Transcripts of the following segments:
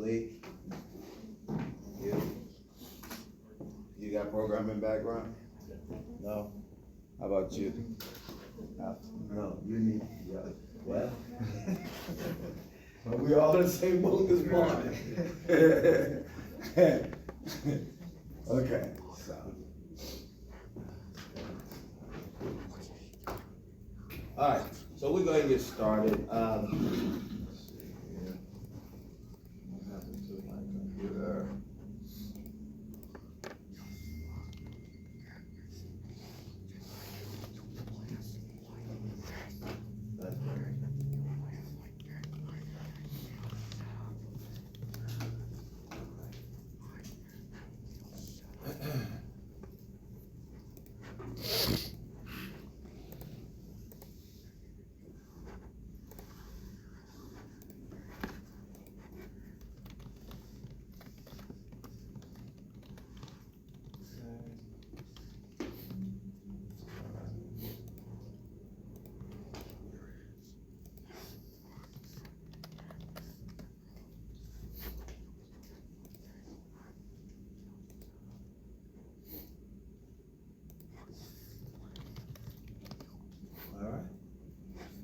Lee, you got programming background? No? How about you? No, you need, yeah, well. But we all in the same boat this morning. Okay, so. All right, so we're going to get started. Let's see here. What happened to my computer? All right.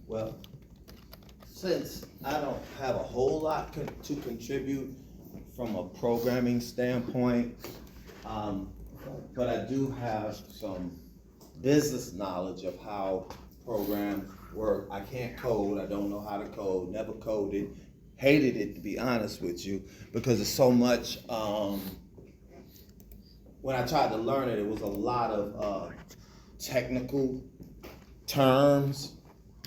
Well, since I don't have a whole lot to contribute from a programming standpoint, but I do have some business knowledge of how programs work. I can't code. I don't know how to code. Never coded. Hated it, to be honest with you, because it's so much. When I tried to learn it, it was a lot of technical terms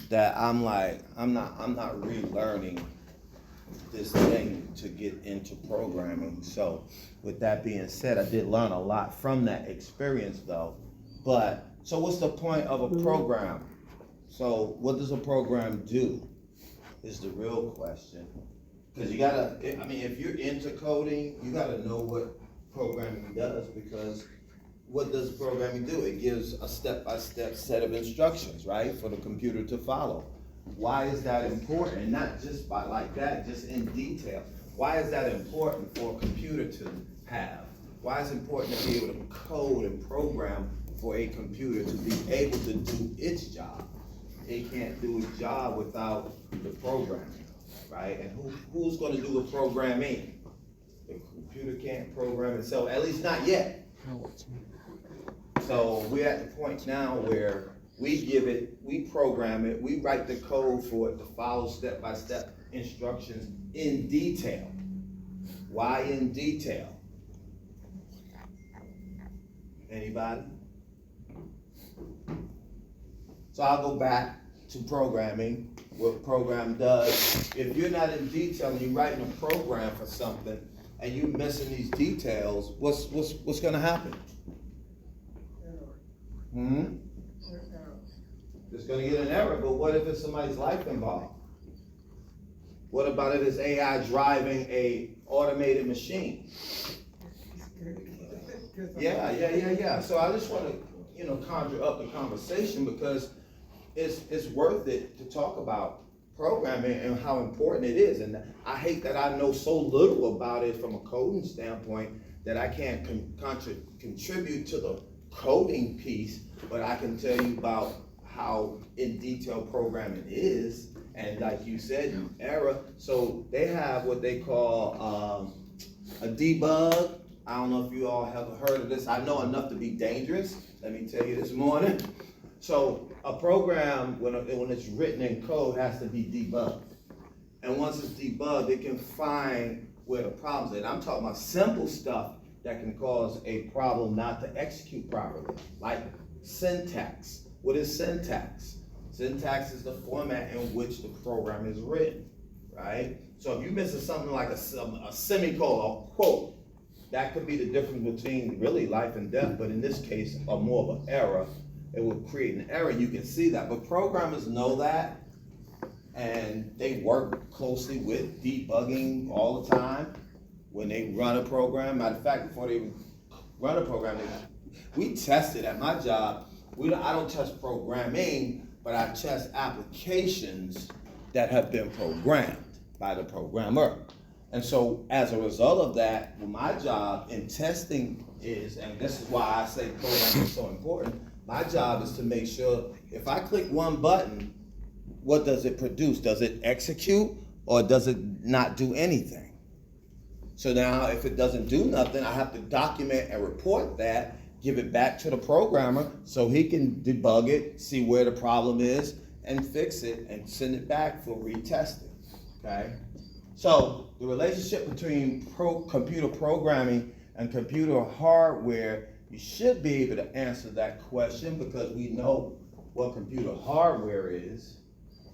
that I'm like, I'm not relearning this thing to get into programming. So with that being said, I did learn a lot from that experience though. But so what's the point of a program? So what does a program do is the real question. Because you gotta, I mean, if you're into coding, you gotta know what programming does, because what does programming do? It gives a step-by-step set of instructions, right, for the computer to follow. Why is that important? And not just by like that, just in detail. Why is that important for a computer to have? Why is it important to be able to code and program for a computer to be able to do its job? It can't do its job without the programming, right? And who's going to do the programming? The computer can't program itself, at least not yet. So we're at the point now where we program it, we write the code for it to follow step-by-step instructions in detail. Why in detail? Anybody? So I'll go back to programming, what program does. If you're not in detail and you're writing a program for something and you're missing these details, what's gonna happen? It's gonna get an error, but what if it's somebody's life involved? What about if it's AI driving a automated machine? Yeah. So I just wanna, conjure up the conversation because it's worth it to talk about programming and how important it is. And I hate that I know so little about it from a coding standpoint that I can't contribute to the coding piece, but I can tell you about how in detail programming is. And like you said, error. So they have what they call a debug. I don't know if you all have heard of this. I know enough to be dangerous. Let me tell you this morning. So a program, when it's written in code, has to be debugged. And once it's debugged, it can find where the problems are. And I'm talking about simple stuff that can cause a problem not to execute properly, like syntax. What is syntax? Syntax is the format in which the program is written, right? So if you're missing something like a semicolon, a quote, that could be the difference between really life and death, but in this case, more of an error. It will create an error, you can see that. But programmers know that, and they work closely with debugging all the time when they run a program. Matter of fact, before they even run a program, we test it at my job. I don't test programming, but I test applications that have been programmed by the programmer. And so as a result of that, my job in testing is, and this is why I say programming is so important, my job is to make sure if I click one button, what does it produce? Does it execute or does it not do anything? So now if it doesn't do nothing, I have to document and report that, give it back to the programmer so he can debug it, see where the problem is, and fix it and send it back for retesting, okay? So the relationship between computer programming and computer hardware, you should be able to answer that question because we know what computer hardware is.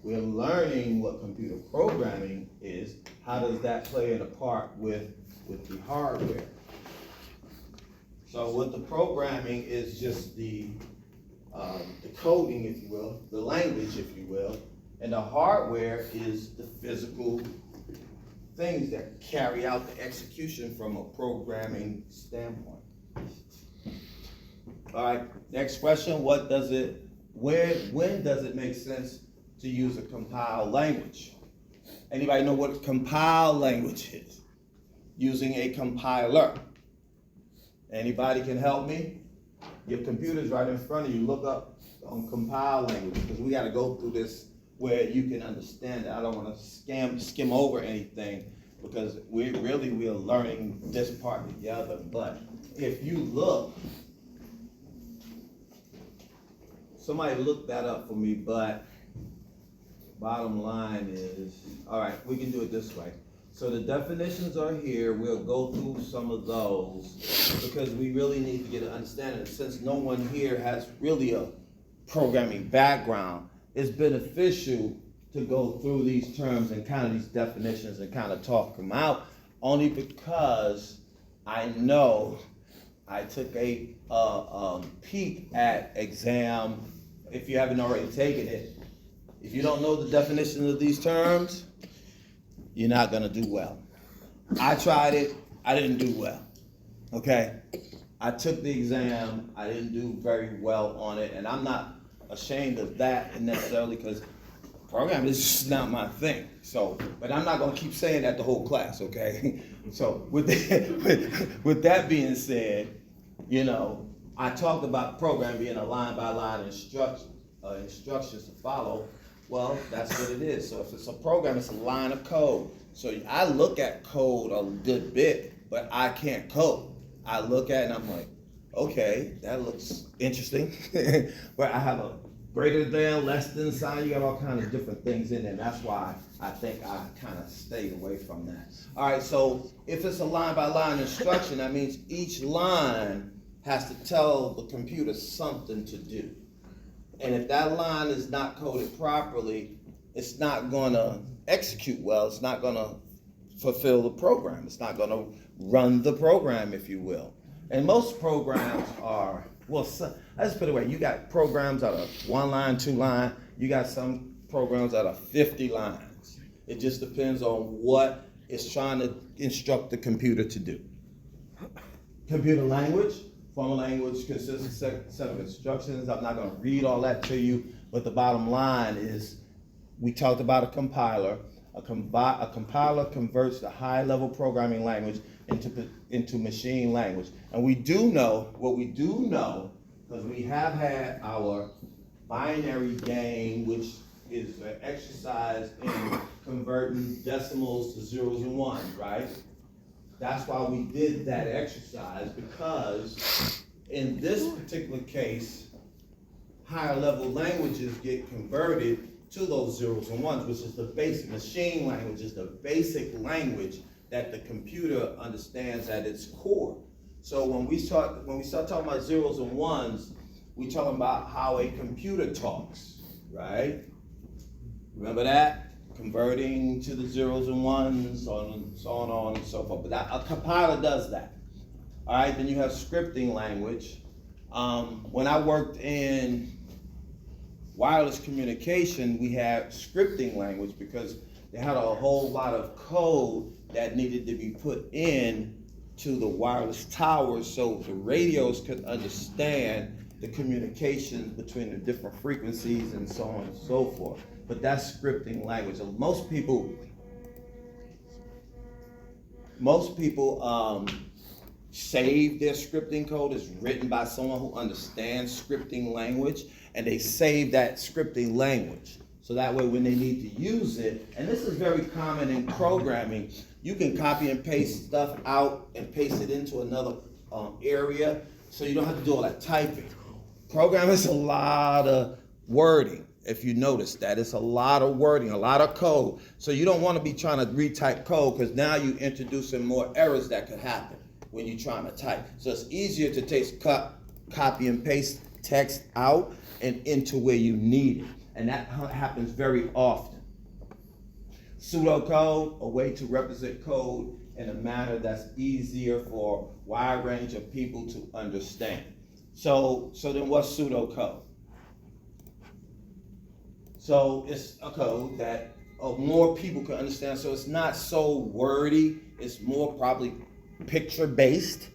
We're learning what computer programming is. How does that play in a part with the hardware? So what the programming is just the coding, if you will, the language, if you will, and the hardware is the physical things that carry out the execution from a programming standpoint. All right, next question, when does it make sense to use a compiled language? Anybody know what compiled language is? Using a compiler. Anybody can help me? Your computer's right in front of you. Look up on compiled language because we got to go through this where you can understand it. I don't want to skim over anything because we are learning this part together. But if you look, somebody look that up for me, but bottom line is, all right, we can do it this way. So the definitions are here. We'll go through some of those because we really need to get an understanding. Since no one here has really a programming background, it's beneficial to go through these terms and kind of these definitions and kind of talk them out, only because I know I took a peek at exam. If you haven't already taken it, if you don't know the definition of these terms, you're not gonna do well. I tried it, I didn't do well, okay? I took the exam, I didn't do very well on it, and I'm not ashamed of that necessarily because programming is just not my thing. So, but I'm not gonna keep saying that the whole class, okay? So with that being said, you know, I talked about program being a line by line instructions to follow. Well, that's what it is. So if it's a program, it's a line of code. So I look at code a good bit, but I can't code. I look at it and I'm like, okay, that looks interesting. But I have a greater than, less than sign. You got all kinds of different things in there. That's why I think I kind of stayed away from that. All right, so if it's a line by line instruction, that means each line has to tell the computer something to do. And if that line is not coded properly, it's not gonna execute well. It's not gonna fulfill the program. It's not gonna run the program, if you will. And most programs are, well, I just put it away. You got programs that are 1 line, 2 line. You got some programs that are 50 lines. It just depends on what it's trying to instruct the computer to do. Computer language. Formal language consists of a set of instructions. I'm not going to read all that to you, but the bottom line is we talked about a compiler. A compiler converts the high-level programming language into machine language. And we do know, because we have had our binary game, which is an exercise in converting decimals to zeros and ones, right? That's why we did that exercise, because in this particular case, higher level languages get converted to those zeros and ones, which is the basic machine language, is the basic language that the computer understands at its core. So when we start talking about zeros and ones, we're talking about how a computer talks, right? Remember that? Converting to the zeros and ones, so on and so forth. But a compiler does that. All right, then you have scripting language. When I worked in wireless communication, we had scripting language because they had a whole lot of code that needed to be put in to the wireless towers so the radios could understand the communications between the different frequencies and so on and so forth. But that's scripting language. Most people most people save their scripting code. It's written by someone who understands scripting language, and they save that scripting language. So that way when they need to use it, and this is very common in programming, you can copy and paste stuff out and paste it into another area, so you don't have to do all that typing. Programming is a lot of wording. If you notice that, it's a lot of wording, a lot of code. So you don't want to be trying to retype code, because now you're introducing more errors that could happen when you're trying to type. So it's easier to take copy and paste text out and into where you need it. And that happens very often. Pseudocode, a way to represent code in a manner that's easier for a wide range of people to understand. So then what's pseudocode? So it's a code that more people can understand. So it's not so wordy. It's more probably picture-based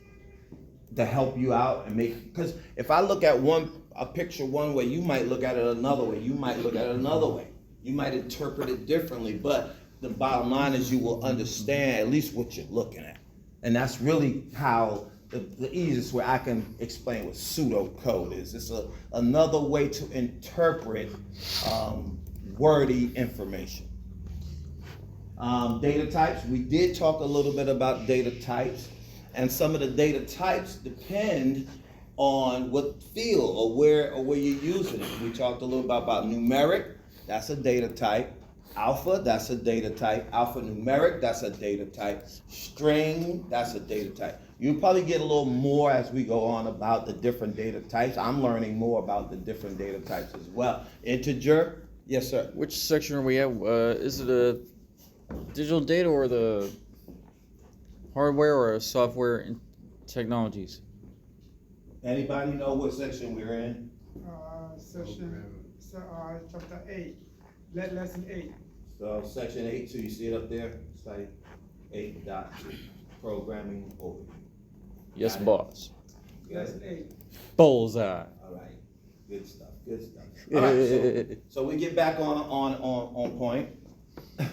to help you out and make, because if I look at a picture one way, you might look at it another way. You might look at it another way. You might interpret it differently, but the bottom line is you will understand at least what you're looking at. And that's really how the easiest way I can explain what pseudocode is. It's another way to interpret wordy information. Data types, we did talk a little bit about data types, and some of the data types depend on what field or where you're using it. We talked a little bit about numeric, that's a data type. Alpha, that's a data type. Alphanumeric, that's a data type. String, that's a data type. You'll probably get a little more as we go on about the different data types. I'm learning more about the different data types as well. Integer, yes sir. Which section are we at? Is it a digital data or the hardware or software and technologies? Anybody know what section we're in? Chapter 8, lesson 8. So section 8, so you see it up there? It's like 8.2, programming overview. Yes, boss. Lesson 8. Bullseye. All right, good stuff, good stuff. All right, so we get back on point.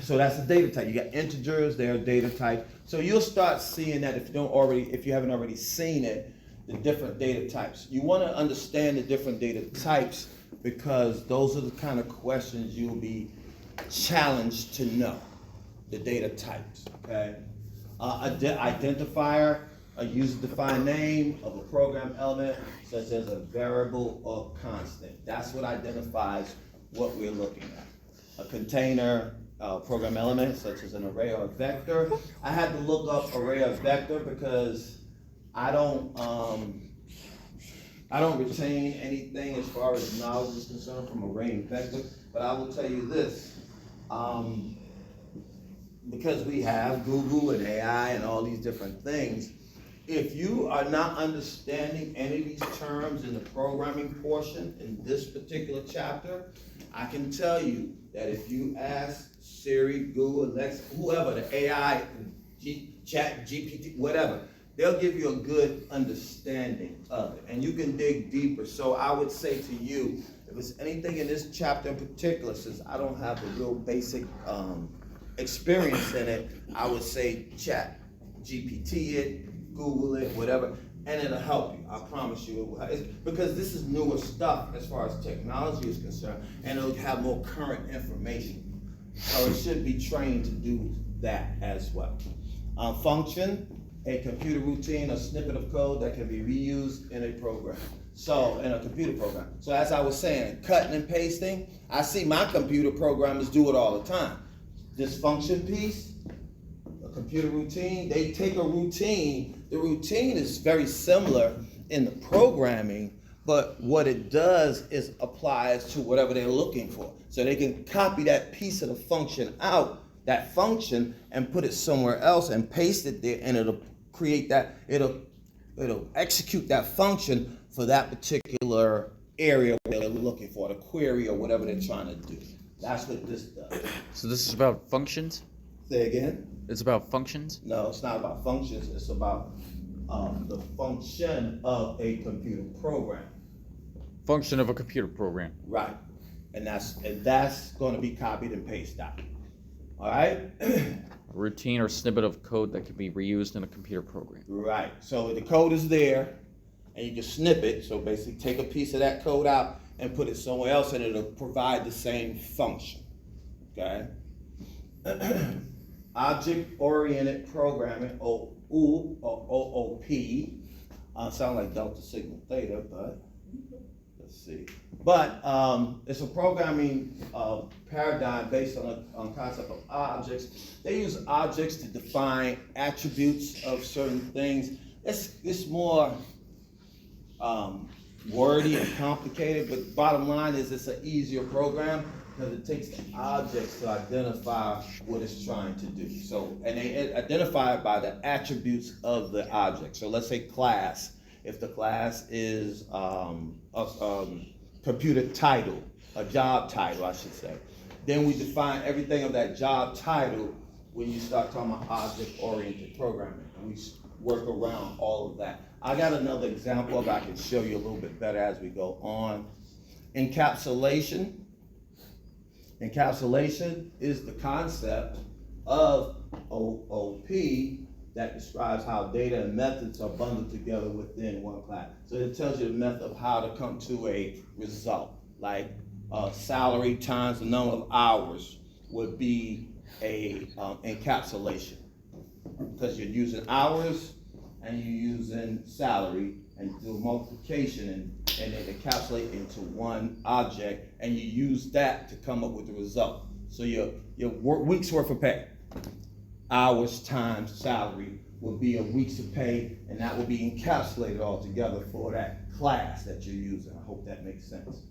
So that's the data type. You got integers, they're data type. So you'll start seeing that if you haven't already seen it, the different data types. You want to understand the different data types because those are the kind of questions you'll be challenged to know, the data types, okay? Identifier, a user-defined name of a program element, such as a variable or constant. That's what identifies what we're looking at. A container, program element, such as an array or a vector. I had to look up array or vector because I don't retain anything as far as knowledge is concerned from array and vector, but I will tell you this, because we have Google and AI and all these different things, if you are not understanding any of these terms in the programming portion in this particular chapter, I can tell you that if you ask Siri, Google, Alexa, whoever, the AI, Chat, GPT, whatever, they'll give you a good understanding of it, and you can dig deeper. So I would say to you, if it's anything in this chapter in particular, since I don't have a real basic experience in it, I would say Chat, GPT it, Google it, whatever, and it'll help you. I promise you it will help. It's because this is newer stuff as far as technology is concerned, and it'll have more current information. So it should be trained to do that as well. Function, a computer routine, a snippet of code that can be reused in a program. So, in a computer program. So as I was saying, cutting and pasting, I see my computer programmers do it all the time. This function piece, a computer routine, they take a routine. The routine is very similar in the programming, but what it does is applies to whatever they're looking for. So they can copy that piece of the function out, that function, and put it somewhere else and paste it there, and it'll create that, it'll execute that function for that particular area where they're looking for, the query or whatever they're trying to do. That's what this does. So this is about functions? Say again? It's about functions? No, it's not about functions. It's about the function of a computer program. Function of a computer program. Right. And that's going to be copied and pasted out. All right? A routine or snippet of code that can be reused in a computer program. Right, so the code is there, and you can snip it, so basically take a piece of that code out and put it somewhere else, and it'll provide the same function, okay? Object-oriented programming, OOP, sound like Delta Sigma Theta, but let's see. But it's a programming paradigm based on concept of objects. They use objects to define attributes of certain things. It's more wordy and complicated, but bottom line is it's an easier program because it takes the objects to identify what it's trying to do. So, and they identify it by the attributes of the object. So let's say class. If the class is a computer title, a job title, I should say, then we define everything of that job title when you start talking about object-oriented programming. And we work around all of that. I got another example of I can show you a little bit better as we go on. Encapsulation. Encapsulation is the concept of OOP that describes how data and methods are bundled together within one class. So it tells you the method of how to come to a result, like salary times the number of hours would be a encapsulation, because you're using hours and you're using salary and do multiplication and it encapsulate into one object, and you use that to come up with the result. So your week's worth of pay, hours times salary, will be a week's of pay, and that will be encapsulated all together for that class that you're using. I hope that makes sense.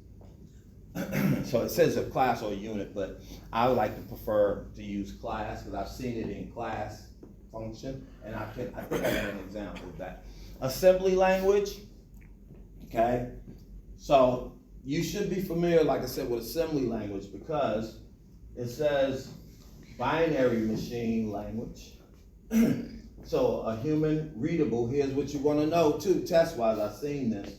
So it says a class or a unit, but I would like to prefer to use class because I've seen it in class function, and I think I got an example of that. Assembly language, okay? So you should be familiar, like I said, with assembly language because it says binary machine language. So a human readable, here's what you want to know too, test-wise, I've seen this.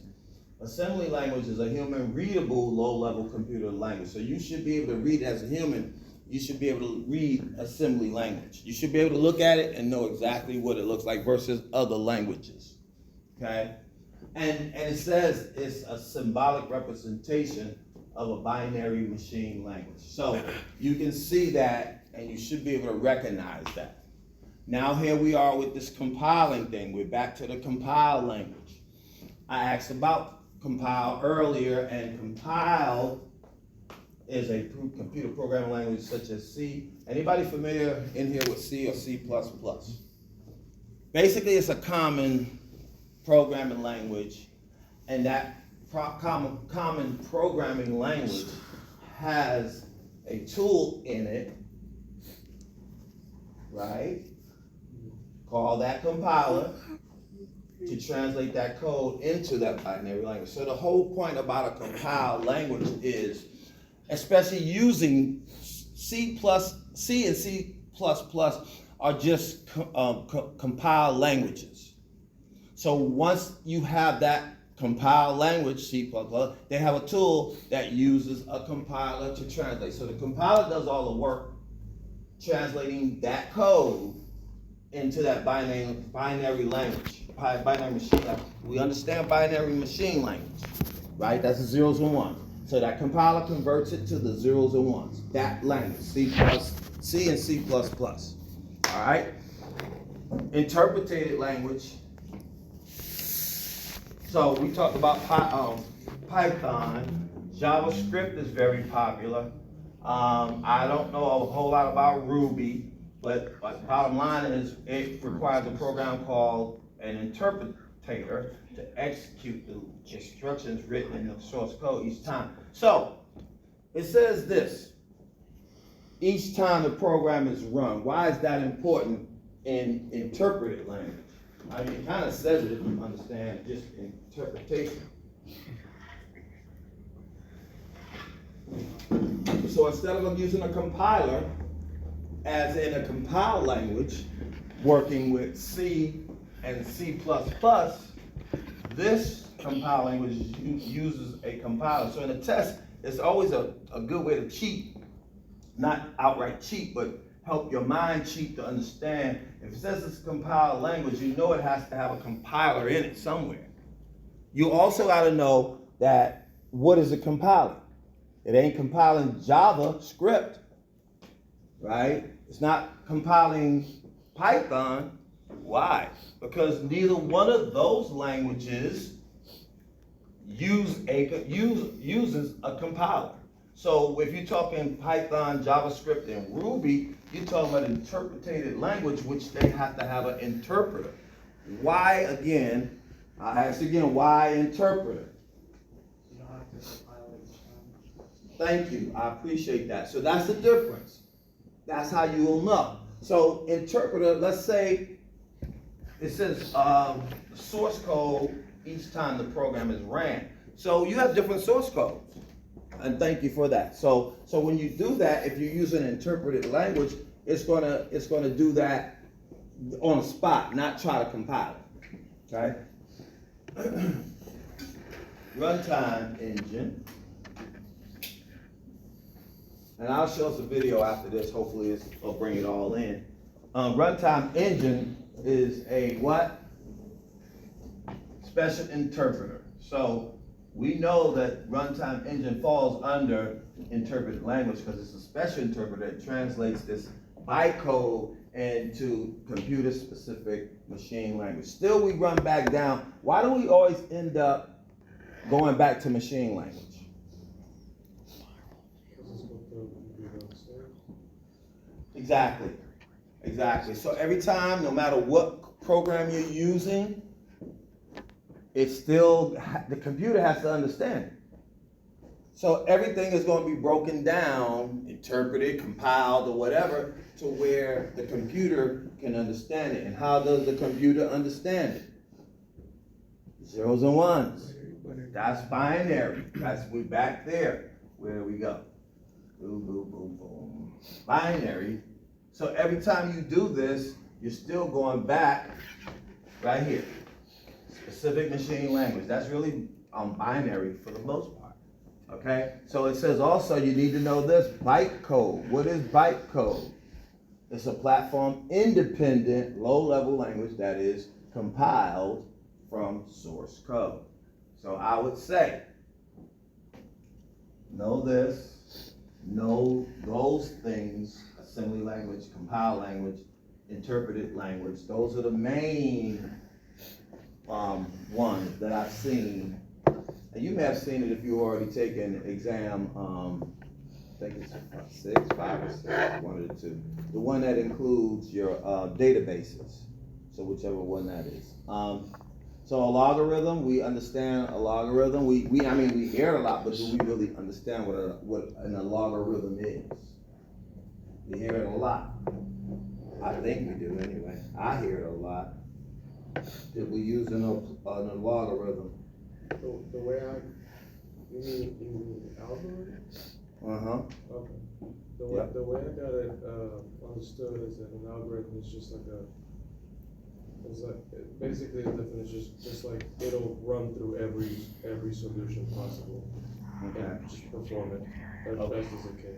Assembly language is a human readable low-level computer language. So you should be able to read as a human, you should be able to read assembly language. You should be able to look at it and know exactly what it looks like versus other languages, okay? And it says it's a symbolic representation of a binary machine language. So you can see that and you should be able to recognize that. Now here we are with this compiling thing. We're back to the compile language. I asked about compile earlier, and compile is a computer programming language such as C. Anybody familiar in here with C or C++? Basically, it's a common programming language, and that common programming language has a tool in it, right? Call that compiler to translate that code into that binary language. So the whole point about a compiled language is, especially using C and C++ are just compiled languages. So once you have that compiled language, C++, they have a tool that uses a compiler to translate. So the compiler does all the work translating that code into that binary language, binary machine language. We understand binary machine language, right? That's the zeros and ones. So that compiler converts it to the zeros and ones. That language, C and C++. All right? Interpreted language. So we talked about Python. JavaScript is very popular. I don't know a whole lot about Ruby, but the bottom line is it requires a program called an interpreter to execute the instructions written in the source code each time. So it says this: each time the program is run. Why is that important in interpreted language? I mean, it kind of says it if you understand just interpretation. So instead of using a compiler, as in a compiled language, working with C and C++, this compiled language uses a compiler. So in a test, it's always a good way to cheat, not outright cheat, but help your mind cheat to understand, if it says it's a compiled language, you know it has to have a compiler in it somewhere. You also gotta know that, what is it compiling? It ain't compiling JavaScript, right? It's not compiling Python. Why? Because neither one of those languages uses a compiler. So if you're talking Python, JavaScript, and Ruby, you're talking about interpreted language, which they have to have an interpreter. Why, again, I ask again, why interpreter? Thank you, I appreciate that. So that's the difference. That's how you will know. So interpreter, let's say it says source code each time the program is ran. So you have different source codes. And thank you for that. So when you do that, if you use an interpreted language, it's gonna do that on the spot, not try to compile it. Okay? Runtime engine. And I'll show us a video after this, hopefully it'll bring it all in. Runtime engine is a what? Special interpreter. So we know that runtime engine falls under interpreted language because it's a special interpreter that translates this bytecode into computer-specific machine language. Still, we run back down. Why do we always end up going back to machine language? Exactly. So every time, no matter what program you're using, it's still, the computer has to understand it. So everything is going to be broken down, interpreted, compiled, or whatever, to where the computer can understand it. And how does the computer understand it? Zeros and ones. That's binary. We're back there. Where do we go? Boom, boom, boom, boom. Binary. So every time you do this, you're still going back right here. Specific machine language. That's really binary for the most part. Okay? So it says also you need to know this, bytecode. What is bytecode? It's a platform independent, low-level language that is compiled from source code. So I would say, know this, know those things, assembly language, compiled language, interpreted language. Those are the main ones that I've seen. And you may have seen it if you've already taken exam, I think it's 5 or 6, one of the two. The one that includes your databases. So whichever one that is. So a logarithm, we understand a logarithm. We hear it a lot, but do we really understand what an logarithm is? We hear it a lot. I think we do anyway. I hear it a lot. Did we use an logarithm? The way you mean algorithm? Okay. The way I got it understood is that an algorithm is just like basically the definition is just like it'll run through every solution possible. Okay. And just perform it as best as it can.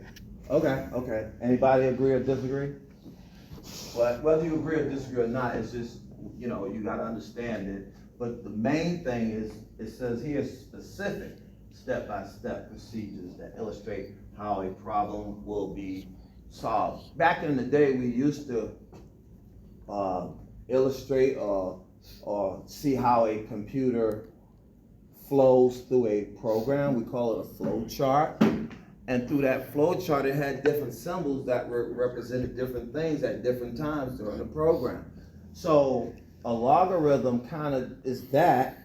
Okay. Anybody agree or disagree? But whether you agree or disagree or not, it's just, you gotta understand it. But the main thing is, it says here specific step-by-step procedures that illustrate how a problem will be solved. Back in the day, we used to illustrate or see how a computer flows through a program. We call it a flow chart. And through that flow chart, it had different symbols that represented different things at different times during the program. So a logarithm kind of is that,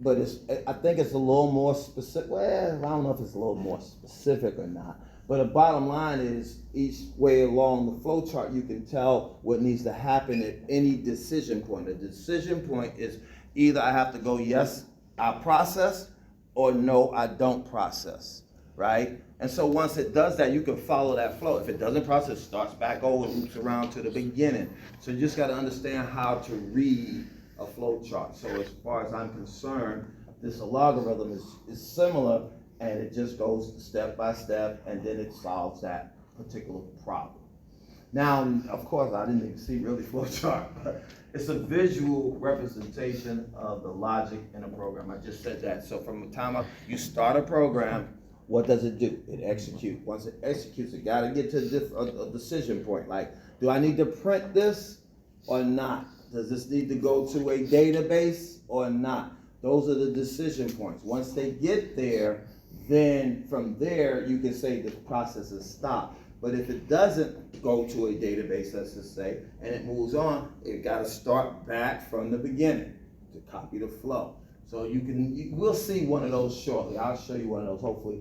but I think it's a little more specific. Well, I don't know if it's a little more specific or not. But the bottom line is, each way along the flow chart, you can tell what needs to happen at any decision point. The decision point is either I have to go, yes, I process, or no, I don't process, right? And so once it does that, you can follow that flow. If it doesn't process, it starts back over, loops around to the beginning. So you just got to understand how to read a flow chart. So as far as I'm concerned, this logarithm is similar, and it just goes step by step, and then it solves that particular problem. Now, of course, I didn't even see really flow chart, but it's a visual representation of the logic in a program. I just said that. So from the time you start a program, what does it do? It executes. Once it executes, it gotta get to a decision point. Like, do I need to print this or not? Does this need to go to a database or not? Those are the decision points. Once they get there, then from there, you can say the process is stopped. But if it doesn't go to a database, let's just say, and it moves on, it gotta start back from the beginning to copy the flow. So we'll see one of those shortly. I'll show you one of those, hopefully,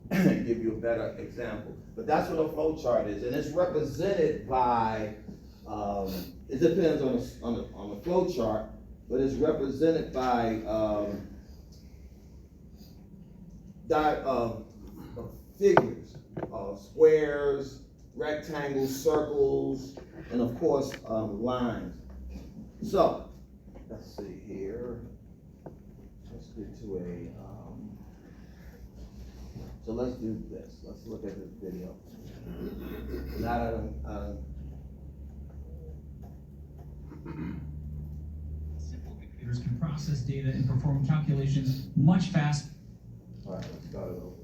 and give you a better example. But that's what a flow chart is, and it's represented by, it depends on the flow chart, but it's represented by figures, squares, rectangles, circles, and of course, lines. So, let's see here. Let's get to so let's do this. Let's look at this video. Now that Simple computers can process data and perform calculations much faster. all right, let's start it over.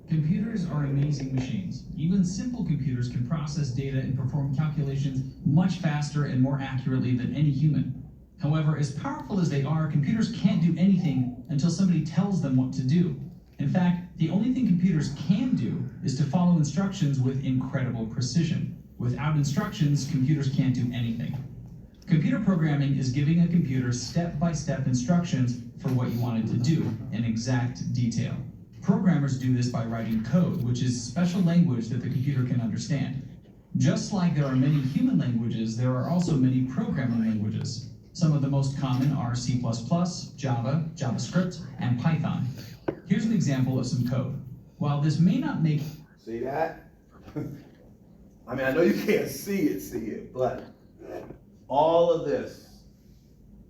Computers are amazing machines. Even simple computers can process data and perform calculations much faster and more accurately than any human. However, as powerful as they are, computers can't do anything until somebody tells them what to do. In fact, the only thing computers can do is to follow instructions with incredible precision. Without instructions, computers can't do anything. Computer programming is giving a computer step-by-step instructions for what you want it to do in exact detail. Programmers do this by writing code, which is special language that the computer can understand. Just like there are many human languages, there are also many programming languages. Some of the most common are C++, Java, JavaScript, and Python. Here's an example of some code. While this may not make... See that? I mean, I know you can't see it, but all of this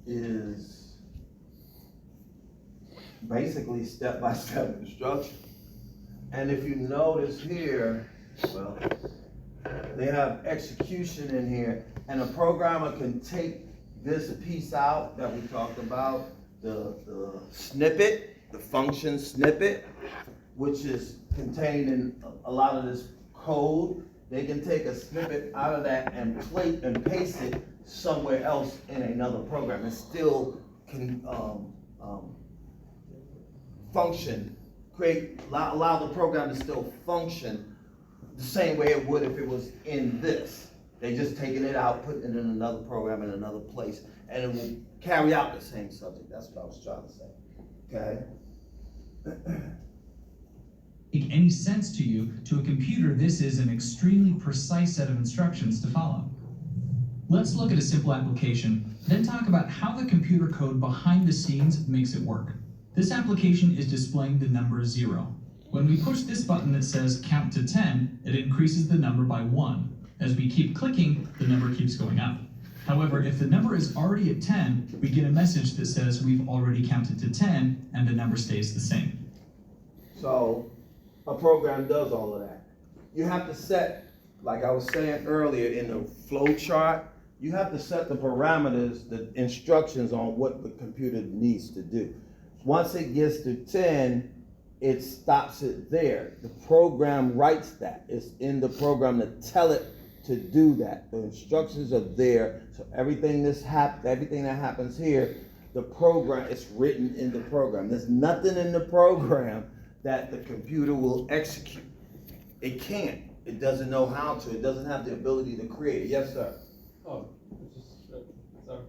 is basically step-by-step instruction. And if you notice here, well, they have execution in here, and a programmer can take this piece out that we talked about, the snippet, the function snippet, which is contained in a lot of this code. They can take a snippet out of that and paste it somewhere else in another program and still can function, allow the program to still function the same way it would if it was in this. They just taking it out, putting it in another program in another place, and it will carry out the same subject. That's what I was trying to say, okay? make any sense to you, to a computer, this is an extremely precise set of instructions to follow. Let's look at a simple application, then talk about how the computer code behind the scenes makes it work. This application is displaying the number 0. When we push this button that says count to 10, it increases the number by 1. As we keep clicking, the number keeps going up. However, if the number is already at 10, we get a message that says we've already counted to 10, and the number stays the same. So a program does all of that. You have to set, like I was saying earlier in the flow chart, you have to set the parameters, the instructions on what the computer needs to do. Once it gets to 10, it stops it there. The program writes that. It's in the program to tell it to do that. The instructions are there. So everything that happens here, the program, it's written in the program. There's nothing in the program that the computer will execute. It can't. It doesn't know how to. It doesn't have the ability to create it. Yes, sir. Oh, it's just, sorry.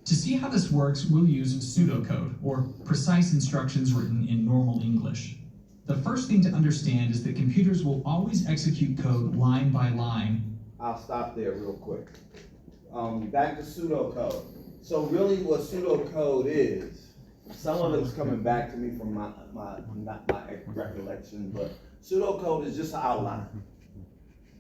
To see how this works, we'll use pseudocode, or precise instructions written in normal English. The first thing to understand is that computers will always execute code line by line. I'll stop there real quick. Back to pseudocode. So really what pseudocode is, some of it's coming back to me from not my recollection, but pseudocode is just an outline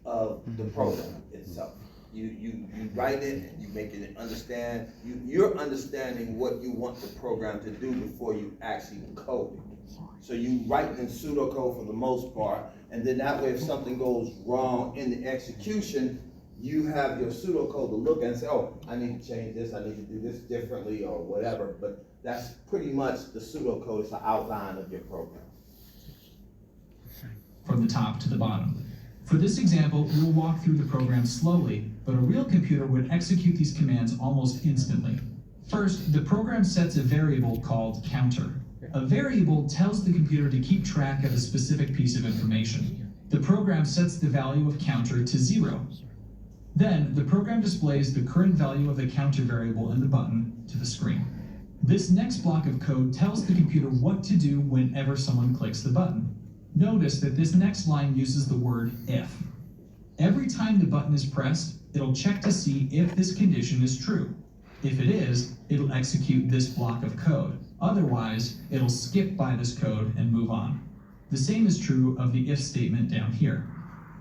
of the program itself. You write it, and you make it understand, you're understanding what you want the program to do before you actually code it. So you write in pseudocode for the most part, and then that way if something goes wrong in the execution, you have your pseudocode to look at and say, oh, I need to change this, I need to do this differently or whatever, but that's pretty much the pseudocode, it's the outline of your program. From the top to the bottom. For this example, we will walk through the program slowly, but a real computer would execute these commands almost instantly. First, the program sets a variable called counter. A variable tells the computer to keep track of a specific piece of information. The program sets the value of counter to 0. Then, the program displays the current value of the counter variable in the button to the screen. This next block of code tells the computer what to do whenever someone clicks the button. Notice that this next line uses the word if. Every time the button is pressed, it'll check to see if this condition is true. If it is, it'll execute this block of code. Otherwise, it'll skip by this code and move on. The same is true of the if statement down here.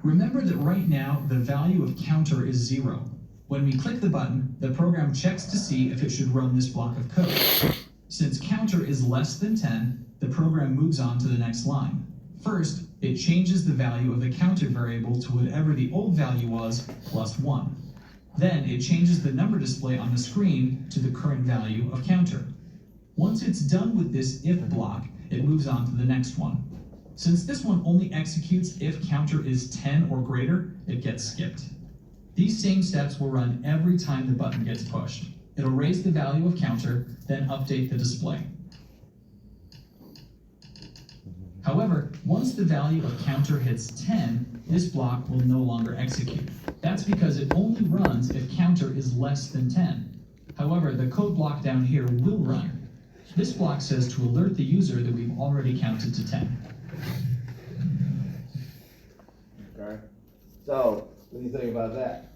Remember that right now, the value of counter is 0. When we click the button, the program checks to see if it should run this block of code. Since counter is less than 10, the program moves on to the next line. First, it changes the value of the counter variable to whatever the old value was, plus 1. Then it changes the number display on the screen to the current value of counter. Once it's done with this if block, it moves on to the next one. Since this one only executes if counter is 10 or greater, it gets skipped. These same steps will run every time the button gets pushed. It'll raise the value of counter, then update the display. However, once the value of counter hits 10, this block will no longer execute. That's because it only runs if counter is less than 10. However, the code block down here will run. This block says to alert the user that we've already counted to 10. Okay, so what do you think about that?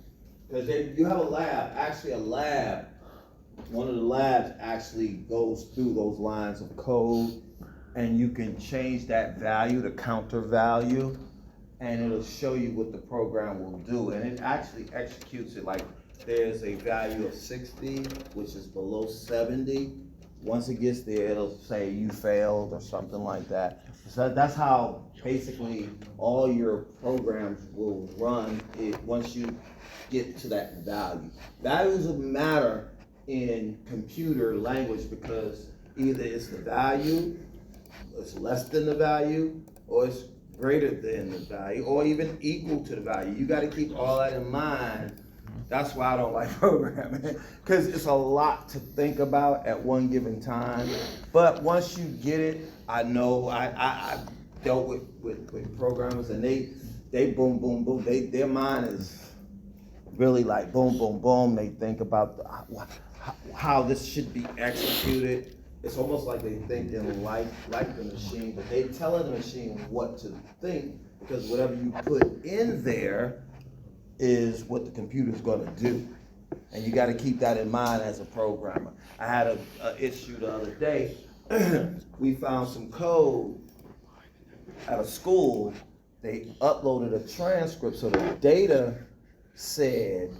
Because you have a lab, actually a lab, one of the labs actually goes through those lines of code, and you can change that value, the counter value, and it'll show you what the program will do. And it actually executes it like there's a value of 60, which is below 70. Once it gets there, it'll say you failed or something like that. So that's how basically all your programs will run it once you get to that value. Values matter in computer language because either it's the value, it's less than the value, or it's greater than the value, or even equal to the value. You got to keep all that in mind. That's why I don't like programming, because it's a lot to think about at one given time. But once you get it, I know I dealt with programmers, and they boom, boom, boom. Their mind is really like boom, boom, boom. They think about how this should be executed. It's almost like they think in like the machine, but they telling the machine what to think, because whatever you put in there is what the computer's gonna do. And you gotta keep that in mind as a programmer. I had a issue the other day. We found some code at a school. They uploaded a transcript, so the data said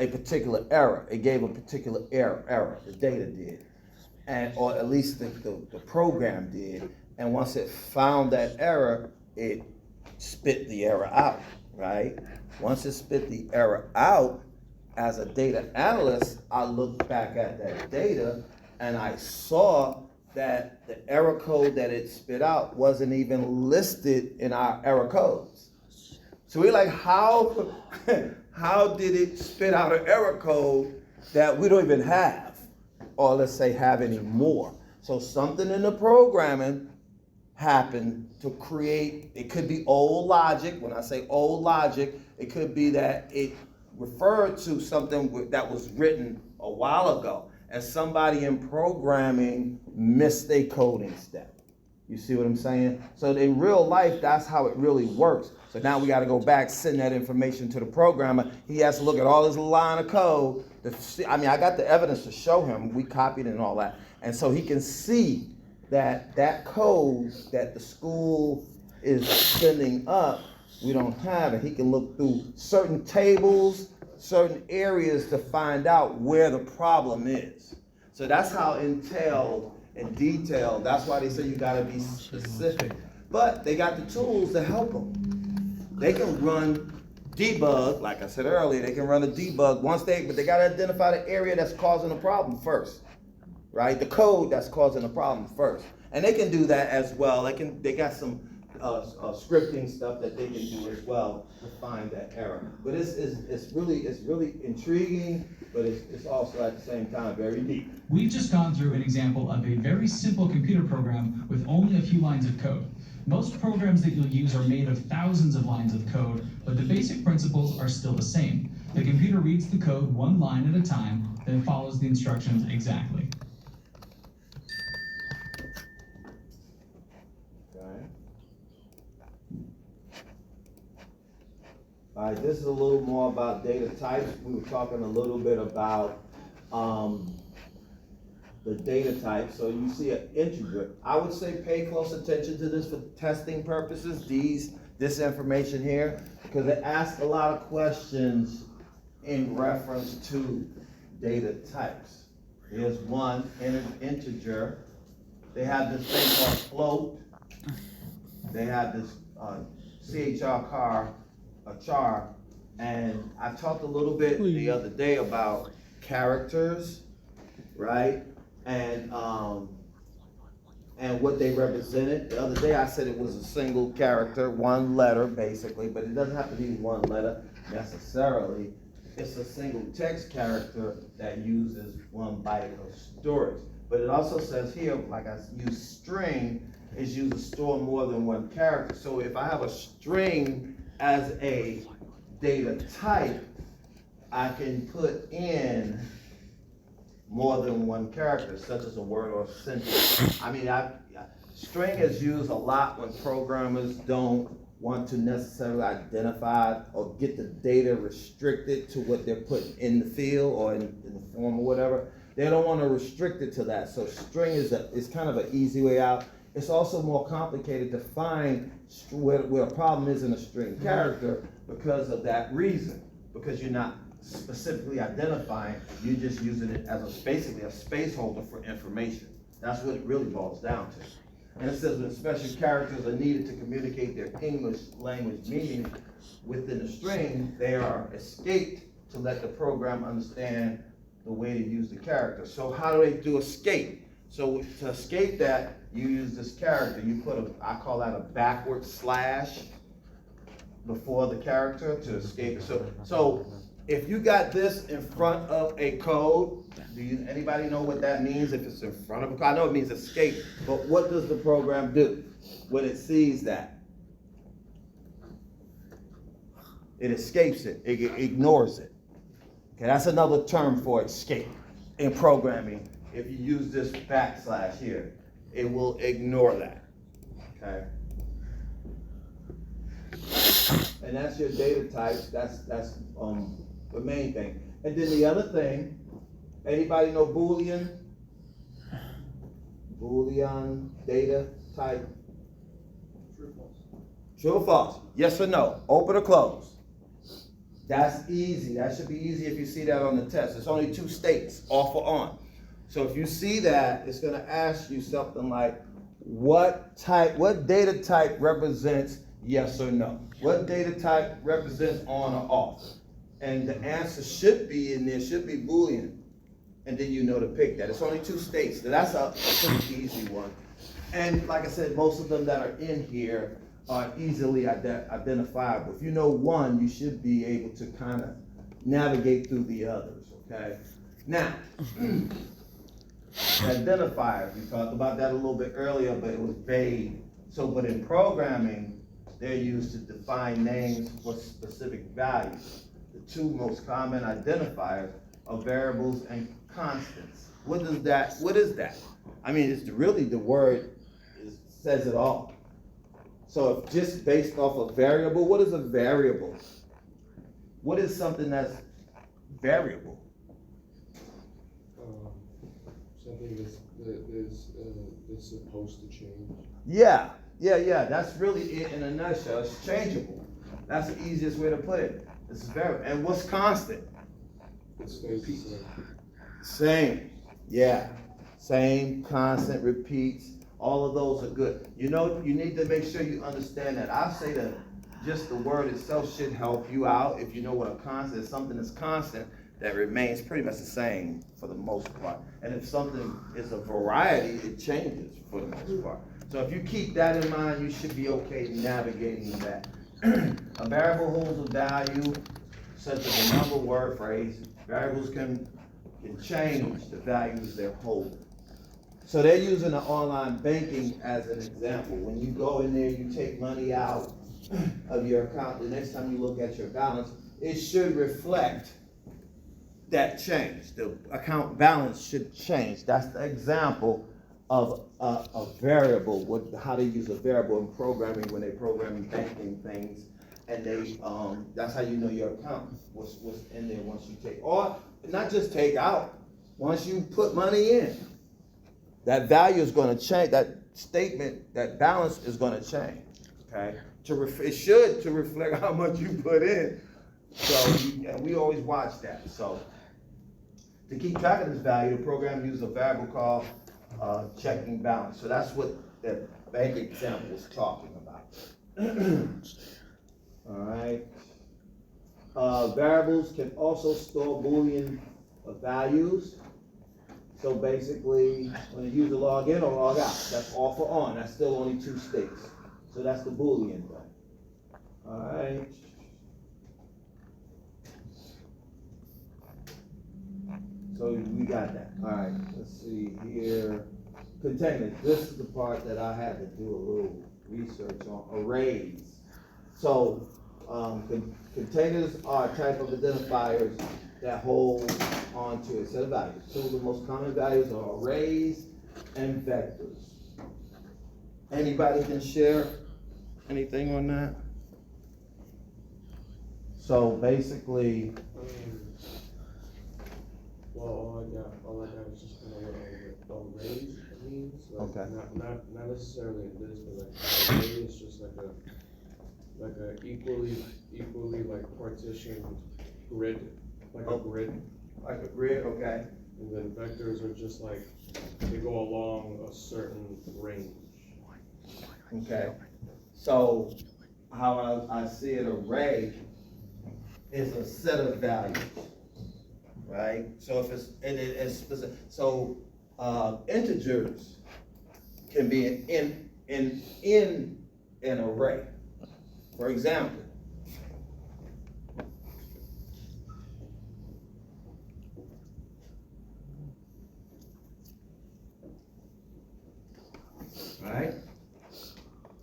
a particular error. It gave a particular error, the data did. And, or at least the program did. And once it found that error, it spit the error out, right? Once it spit the error out, as a data analyst, I looked back at that data and I saw that the error code that it spit out wasn't even listed in our error codes. So we're like, how did it spit out an error code that we don't even have, or let's say have anymore? So something in the programming happened to create, it could be old logic. When I say old logic, it could be that it referred to something that was written a while ago, and somebody in programming missed a coding step. You see what I'm saying? So in real life, that's how it really works. So now we got to go back, send that information to the programmer. He has to look at all his line of code. I got the evidence to show him. We copied it and all that. And so he can see that that code that the school is sending up we don't have it. He can look through certain tables, certain areas to find out where the problem is. So that's how entailed and detailed, that's why they say you gotta be specific. But they got the tools to help them. They can run debug, like I said earlier, they can run a debug but they gotta identify the area that's causing the problem first, right? The code that's causing the problem first. And they can do that as well. They got some scripting stuff that they can do as well to find that error. But it's really intriguing, but it's also at the same time very deep. We've just gone through an example of a very simple computer program with only a few lines of code. Most programs that you'll use are made of thousands of lines of code, but the basic principles are still the same. The computer reads the code one line at a time, then follows the instructions exactly. All right, this is a little more about data types. We were talking a little bit about the data type. So you see an integer. I would say pay close attention to this for testing purposes, this information here, because it asks a lot of questions in reference to data types. Here's one, integer. They have this thing called float. They have this char, and I talked a little bit the other day about characters, right? And what they represented. The other day I said it was a single character, one letter basically, but it doesn't have to be one letter necessarily. It's a single text character that uses 1 byte of storage. But it also says here, like I use string, is used to store more than one character. So if I have a string as a data type, I can put in more than one character, such as a word or a sentence. I mean, string is used a lot when programmers don't want to necessarily identify or get the data restricted to what they're putting in the field or in the form or whatever. They don't want to restrict it to that. So string is kind of an easy way out. It's also more complicated to find where a problem is in a string character because of that reason. Because you're not specifically identifying, you're just using it as basically a space holder for information. That's what it really boils down to. And it says when special characters are needed to communicate their English language meaning within the string, they are escaped to let the program understand the way to use the character. So how do they do escape? So to escape that, you use this character. You put I call that a backward slash before the character to escape it. So if you got this in front of a code, anybody know what that means if it's in front of a code? I know it means escape, but what does the program do when it sees that? It escapes it, it ignores it. Okay, that's another term for escape in programming. If you use this backslash here, it will ignore that, okay? And that's your data types, that's the main thing. And then the other thing, anybody know Boolean? Boolean data type? True or false? True or false? Yes or no? Open or close? That's easy. That should be easy if you see that on the test. It's only 2 states, off or on. So if you see that, it's gonna ask you something like, what data type represents yes or no? What data type represents on or off? And the answer should be in there, should be Boolean. And then you know to pick that. It's only 2 states, so that's a pretty easy one. And like I said, most of them that are in here are easily identifiable. If you know one, you should be able to kind of navigate through the others, okay? Now, identifiers, we talked about that a little bit earlier, but it was vague. So, but in programming, they're used to define names for specific values. The 2 most common identifiers are variables and constants. What is that? I mean, it's really the word says it all. So if just based off a variable, what is a variable? What is something that's variable? Something that's supposed to change. Yeah, that's really it in a nutshell. It's changeable. That's the easiest way to put it. It's variable. And what's constant? It stays the same. Same. Yeah. Same, constant, repeats. All of those are good. You know, you need to make sure you understand that. I say that just the word itself should help you out. If you know what a constant is, something that's constant that remains pretty much the same for the most part. And if something is a variety, it changes for the most part. So if you keep that in mind, you should be okay navigating that. A variable holds a value such as a number, word, phrase. Variables can change the values they're holding. So they're using the online banking as an example. When you go in there, you take money out of your account, the next time you look at your balance, it should reflect that change. The account balance should change. That's the example of a variable, how they use a variable in programming when they're programming banking things. And they, that's how you know your account, what's in there once you take, or not just take out, once you put money in, that value is gonna change, that statement, that balance is gonna change, okay? It should to reflect how much you put in. So and we always watch that. So to keep track of this value, the program uses a variable called checking balance. So that's what the bank example was talking about. All right. Variables can also store Boolean values. So basically, when the user log in or log out, that's off or on. That's still only two states. So that's the Boolean thing. All right. So we got that. All right, let's see here. Containers. This is the part that I had to do a little research on. Arrays. So containers are a type of identifiers that hold onto a set of values. Two of the most common values are arrays and vectors. Anybody can share anything on that? So basically, Well, all I got is just kind of what arrays means. Like, Okay. Not necessarily in this, but like an array is just like a equally like partitioned grid, like a grid. like a grid, okay? And then vectors are just like, they go along a certain range. Okay. So how I see an array is a set of values, right? So if it's specific, so integers can be in an array. For example, right?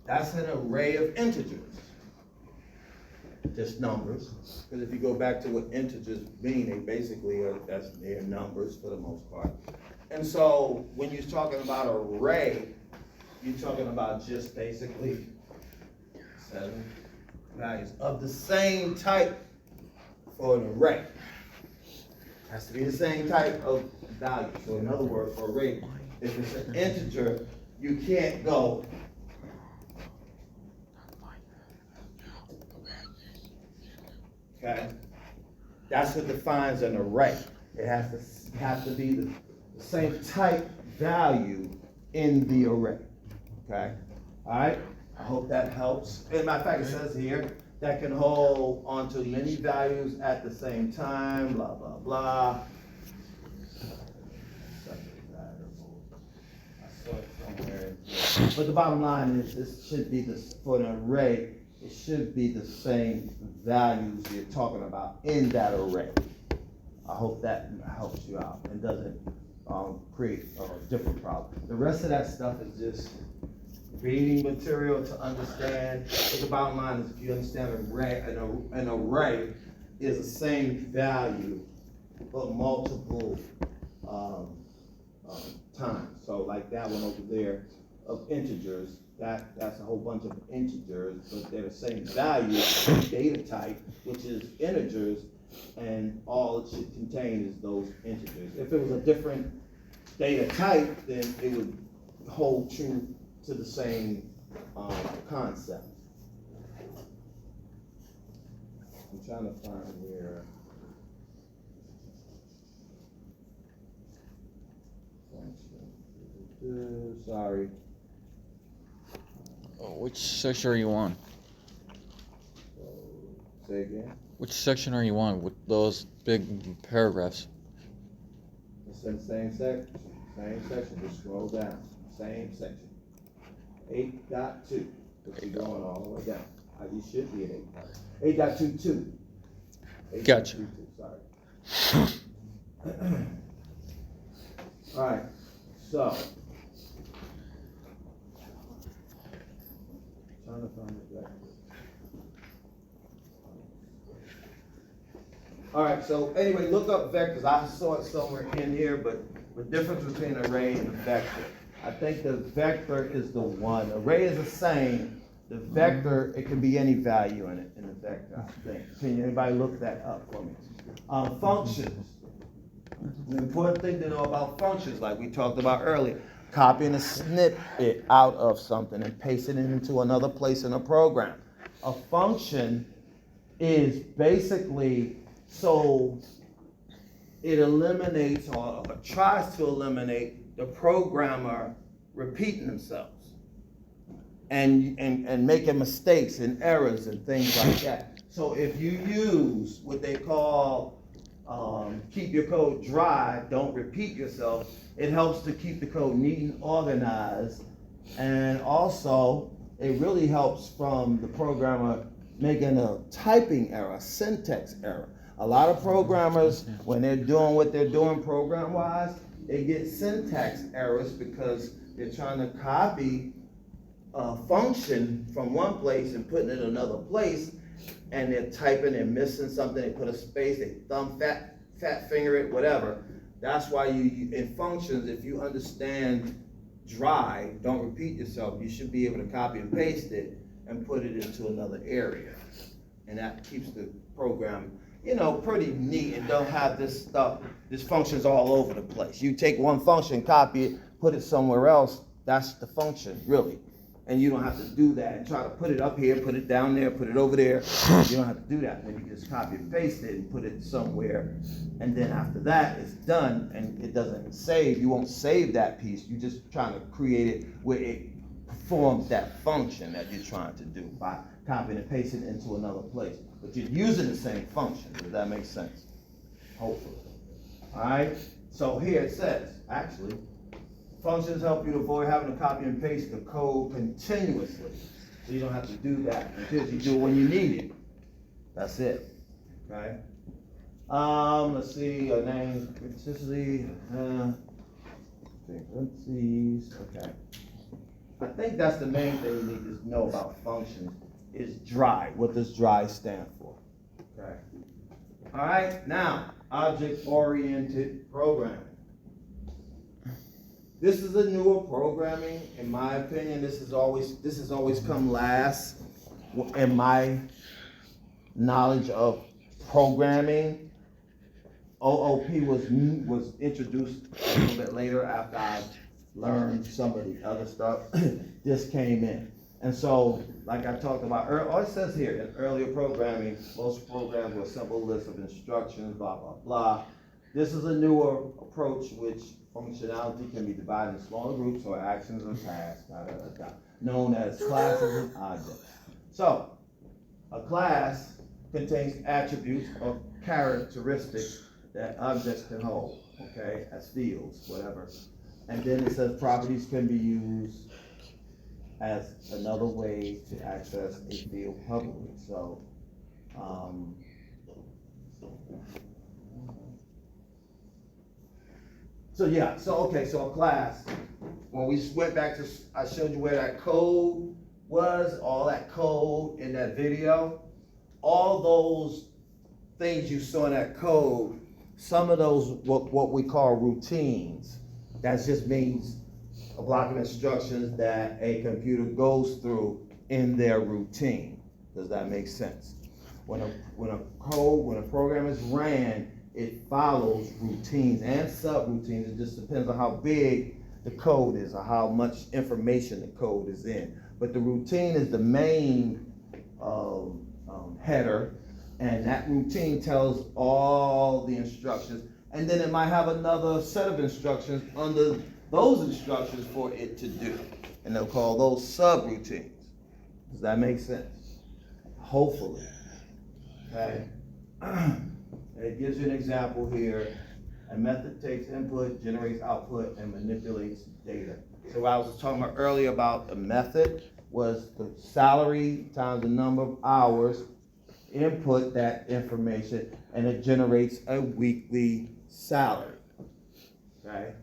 That's an array of integers. Just numbers. Because if you go back to what integers mean, they basically are, they're numbers for the most part. And so when you're talking about array, you're talking about just basically 7 values of the same type for an array. Has to be the same type of value. So in other words, for array, if it's an integer, you can't go okay? That's what defines an array. It has to be the same type value in the array, okay? All right, I hope that helps. As a matter of fact, it says here, that can hold onto many values at the same time, blah, blah, blah. I saw it somewhere. But the bottom line is, this should be for an array, it should be the same values you're talking about in that array. I hope that helps you out and doesn't create a different problem. The rest of that stuff is just reading material to understand. But the bottom line is, if you understand an array is the same value but multiple times. So like that one over there of integers, that's a whole bunch of integers, but they're the same value, data type, which is integers, and all it should contain is those integers. If it was a different data type, then it would hold true to the same concept. I'm trying to find where. Sorry. Which section are you on? Say again? Which section are you on with those big paragraphs? It's in the same section, just scroll down, same section. 8.2, but you're going all the way down. You should be at 8.22. Gotcha. 8.22, sorry. Alright, so. Trying to find it back. Alright, so anyway, look up vectors. I saw it somewhere in here, but the difference between array and a vector. I think the vector is the one. Array is the same. The vector, it can be any value in it, in the vector, I think. Can anybody look that up for me? Functions. The important thing to know about functions, like we talked about earlier, copying a snippet out of something and pasting it into another place in a program. A function is basically, so it eliminates or tries to eliminate the programmer repeating themselves and making mistakes and errors and things like that. So if you use what they call keep your code dry, don't repeat yourself, it helps to keep the code neat and organized. And also, it really helps from the programmer making a typing error, syntax error. A lot of programmers, when they're doing what they're doing program-wise, they get syntax errors because they're trying to copy a function from one place and putting it in another place, and they're typing, they're missing something, they put a space, they fat finger it, whatever. That's why you in functions, if you understand dry, don't repeat yourself, you should be able to copy and paste it and put it into another area. And that keeps the program, pretty neat and don't have this functions all over the place. You take one function, copy it, put it somewhere else, that's the function, really. And you don't have to do that and try to put it up here, put it down there, put it over there. You don't have to do that. Then you just copy and paste it and put it somewhere. And then after that, it's done and it doesn't save. You won't save that piece. You're just trying to create it where it performs that function that you're trying to do by copying and pasting it into another place. But you're using the same function. Does that make sense? Hopefully. All right? So here it says, actually, functions help you to avoid having to copy and paste the code continuously. So you don't have to do that until you do it when you need it. That's it. Okay? Let's see, a name, consistency, frequencies, okay. I think that's the main thing you need to know about functions is dry. What does dry stand for? Okay. All right, now, object-oriented programming. This is a newer programming, in my opinion. This has always come last in my knowledge of programming. OOP was introduced a little bit later after I learned some of the other stuff. This came in. And so, like I talked about earlier, it says here, in earlier programming, most programs were a simple list of instructions, blah, blah, blah. This is a newer approach which functionality can be divided in smaller groups or actions or tasks, known as classes and objects. So, a class contains attributes or characteristics that objects can hold, okay, as fields, whatever. And then it says properties can be used as another way to access a field publicly. So, so a class, when we went back to, I showed you where that code was, all that code in that video, all those things you saw in that code, some of those, what we call routines, that just means a block of instructions that a computer goes through in their routine. Does that make sense? When a program is ran, it follows routines and subroutines. It just depends on how big the code is or how much information the code is in. But the routine is the main header. And that routine tells all the instructions, and then it might have another set of instructions under those instructions for it to do. And they'll call those subroutines. Does that make sense? Hopefully. Okay. It gives you an example here. A method takes input, generates output, and manipulates data. So what I was talking about earlier about the method was the salary times the number of hours, input that information, and it generates a weekly salary. Okay?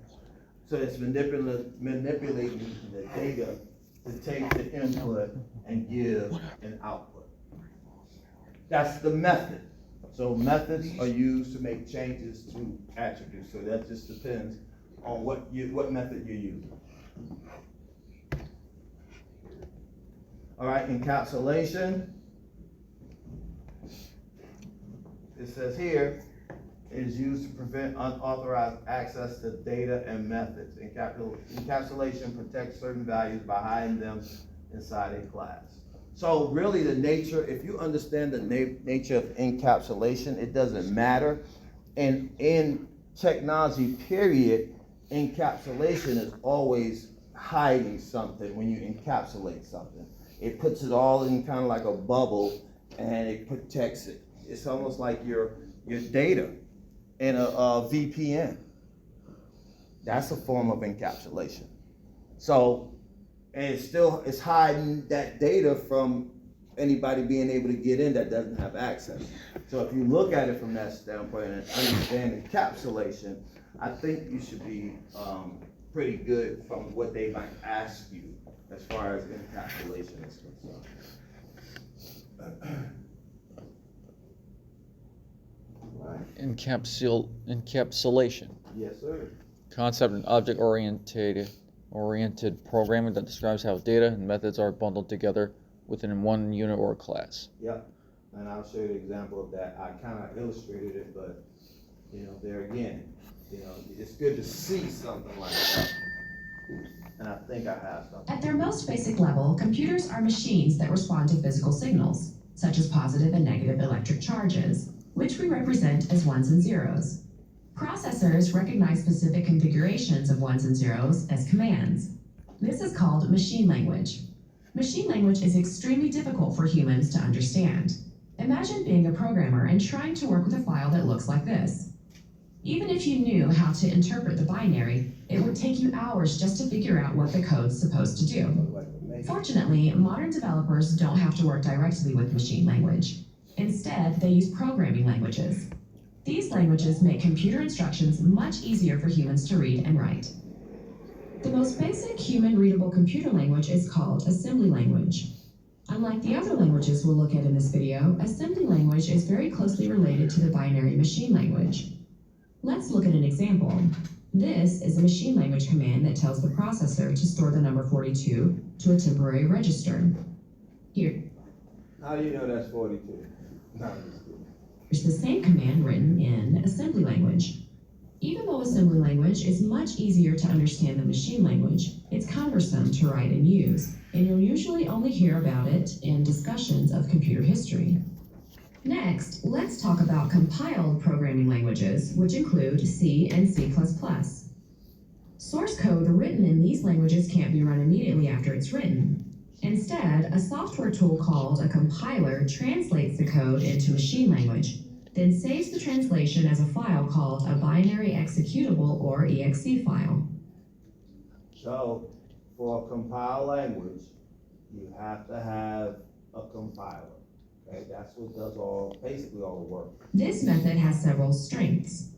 So it's manipulating the data to take the input and give an output. That's the method. So methods are used to make changes to attributes. So that just depends on what method you're using. All right, encapsulation. It says here, is used to prevent unauthorized access to data and methods. Encapsulation protects certain values by hiding them inside a class. So really the nature, if you understand the nature of encapsulation, it doesn't matter. And in technology, period, encapsulation is always hiding something when you encapsulate something. It puts it all in kind of like a bubble and it protects it. It's almost like your data in a VPN. That's a form of encapsulation. So, and it's hiding that data from anybody being able to get in that doesn't have access. So if you look at it from that standpoint and understand encapsulation, I think you should be pretty good from what they might ask you as far as encapsulation is concerned. Right. Encapsulation. Yes, sir. Concept and object-oriented programming that describes how data and methods are bundled together within one unit or class. Yep. And I'll show you an example of that. I kind of illustrated it, but there again, it's good to see something like that. And I think I have something. At their most basic level, computers are machines that respond to physical signals, such as positive and negative electric charges, which we represent as ones and zeros. Processors recognize specific configurations of ones and zeros as commands. This is called machine language. Machine language is extremely difficult for humans to understand. Imagine being a programmer and trying to work with a file that looks like this. Even if you knew how to interpret the binary, it would take you hours just to figure out what the code's supposed to do. Fortunately, modern developers don't have to work directly with machine language. Instead, they use programming languages. These languages make computer instructions much easier for humans to read and write. The most basic human-readable computer language is called assembly language. Unlike the other languages we'll look at in this video, assembly language is very closely related to the binary machine language. Let's look at an example. This is a machine language command that tells the processor to store the number 42 to a temporary register. Here. How do you know that's 42? No, I'm just kidding. Here's the same command written in assembly language. Even though assembly language is much easier to understand than machine language, it's cumbersome to write and use, and you'll usually only hear about it in discussions of computer history. Next, let's talk about compiled programming languages, which include C and C++. Source code written in these languages can't be run immediately after it's written. Instead, a software tool called a compiler translates the code into machine language, then saves the translation as a file called a binary executable or exe file. So, for a compiled language, you have to have a compiler. Okay, that's what does basically all the work. This method has several strengths.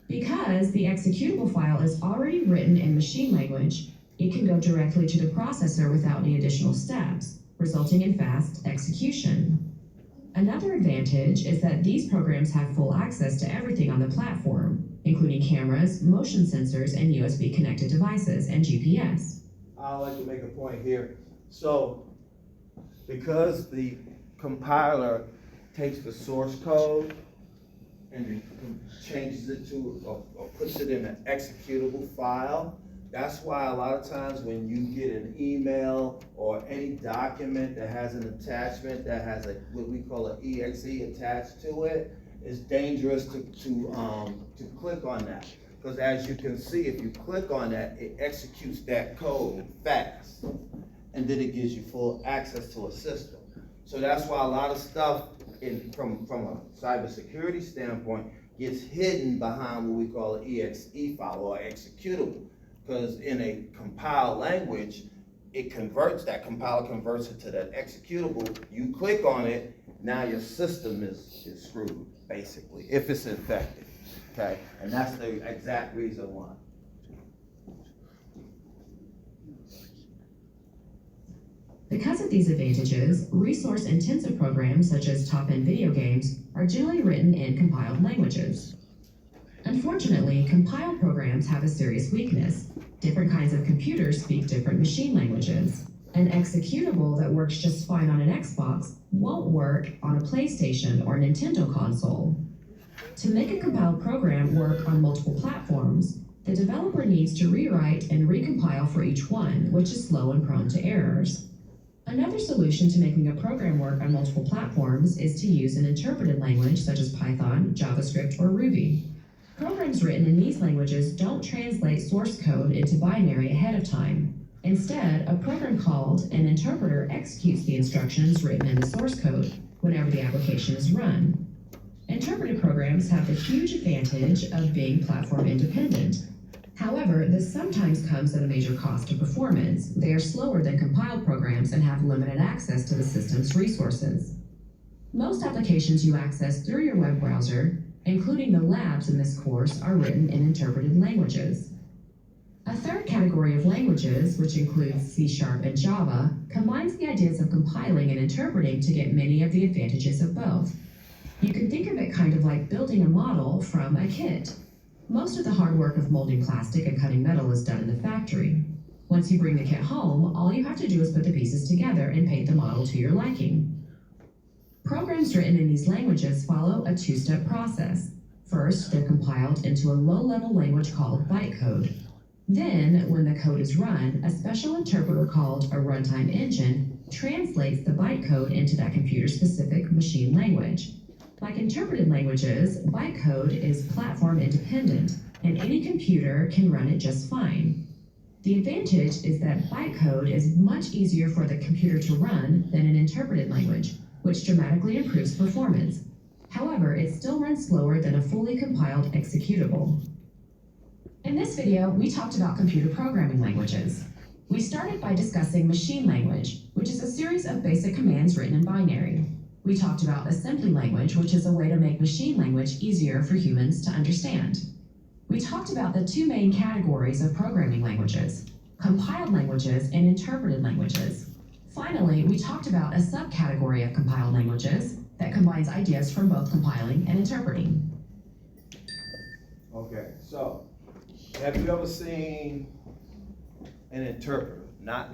Because the executable file is already written in machine language, it can go directly to the processor without any additional steps, resulting in fast execution. Another advantage is that these programs have full access to everything on the platform, including cameras, motion sensors, and USB-connected devices, and GPS. I'd like to make a point here. So, because the compiler takes the source code and changes it to, or puts it in an executable file, That's why a lot of times when you get an email or any document that has an attachment that has a, what we call an EXE attached to it, it's dangerous to click on that. Because as you can see, if you click on that, it executes that code fast. And then it gives you full access to a system. So that's why a lot of stuff from a cybersecurity standpoint gets hidden behind what we call an EXE file or executable. Because in a compiled language, it converts, that compiler converts it to that executable. You click on it, now your system is screwed, basically, if it's infected, okay? And that's the exact reason why. Because of these advantages, resource-intensive programs such as top-end video games are generally written in compiled languages. Unfortunately, compiled programs have a serious weakness. Different kinds of computers speak different machine languages. An executable that works just fine on an Xbox won't work on a PlayStation or Nintendo console. To make a compiled program work on multiple platforms, the developer needs to rewrite and recompile for each one, which is slow and prone to errors. Another solution to making a program work on multiple platforms is to use an interpreted language such as Python, JavaScript, or Ruby. Programs written in these languages don't translate source code into binary ahead of time. Instead, a program called an interpreter executes the instructions written in the source code whenever the application is run. Interpreted programs have the huge advantage of being platform independent. However, this sometimes comes at a major cost to performance. They are slower than compiled programs and have limited access to the system's resources. Most applications you access through your web browser, including the labs in this course, are written in interpreted languages. A third category of languages, which includes C# and Java, combines the ideas of compiling and interpreting to get many of the advantages of both. You can think of it kind of like building a model from a kit. Most of the hard work of molding plastic and cutting metal is done in the factory. Once you bring the kit home, all you have to do is put the pieces together and paint the model to your liking. Programs written in these languages follow a two-step process. First, they're compiled into a low-level language called bytecode. Then, when the code is run, a special interpreter called a runtime engine translates the bytecode into that computer-specific machine language. Like interpreted languages, bytecode is platform independent, and any computer can run it just fine. The advantage is that bytecode is much easier for the computer to run than an interpreted language, which dramatically improves performance. However, it still runs slower than a fully compiled executable. In this video, we talked about computer programming languages. We started by discussing machine language, which is a series of basic commands written in binary. We talked about assembly language, which is a way to make machine language easier for humans to understand. We talked about the two main categories of programming languages, compiled languages and interpreted languages. Finally, we talked about a subcategory of compiled languages that combines ideas from both compiling and interpreting. Okay, so have you ever seen an interpreter? Not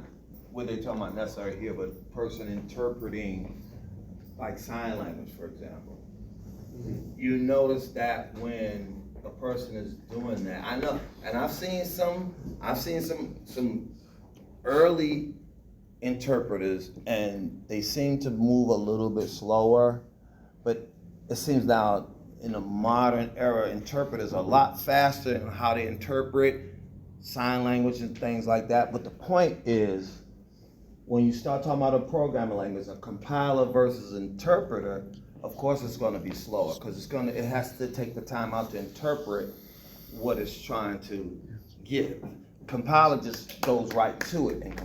what they're talking about necessarily here, but a person interpreting like sign language, for example. You notice that when a person is doing that, I know, and I've seen some early interpreters, and they seem to move a little bit slower, but it seems now in the modern era, interpreters are a lot faster in how they interpret sign language and things like that. But the point is, when you start talking about a programming language, a compiler versus interpreter, of course it's going to be slower because it has to take the time out to interpret what it's trying to give. Compiler just goes right to it, and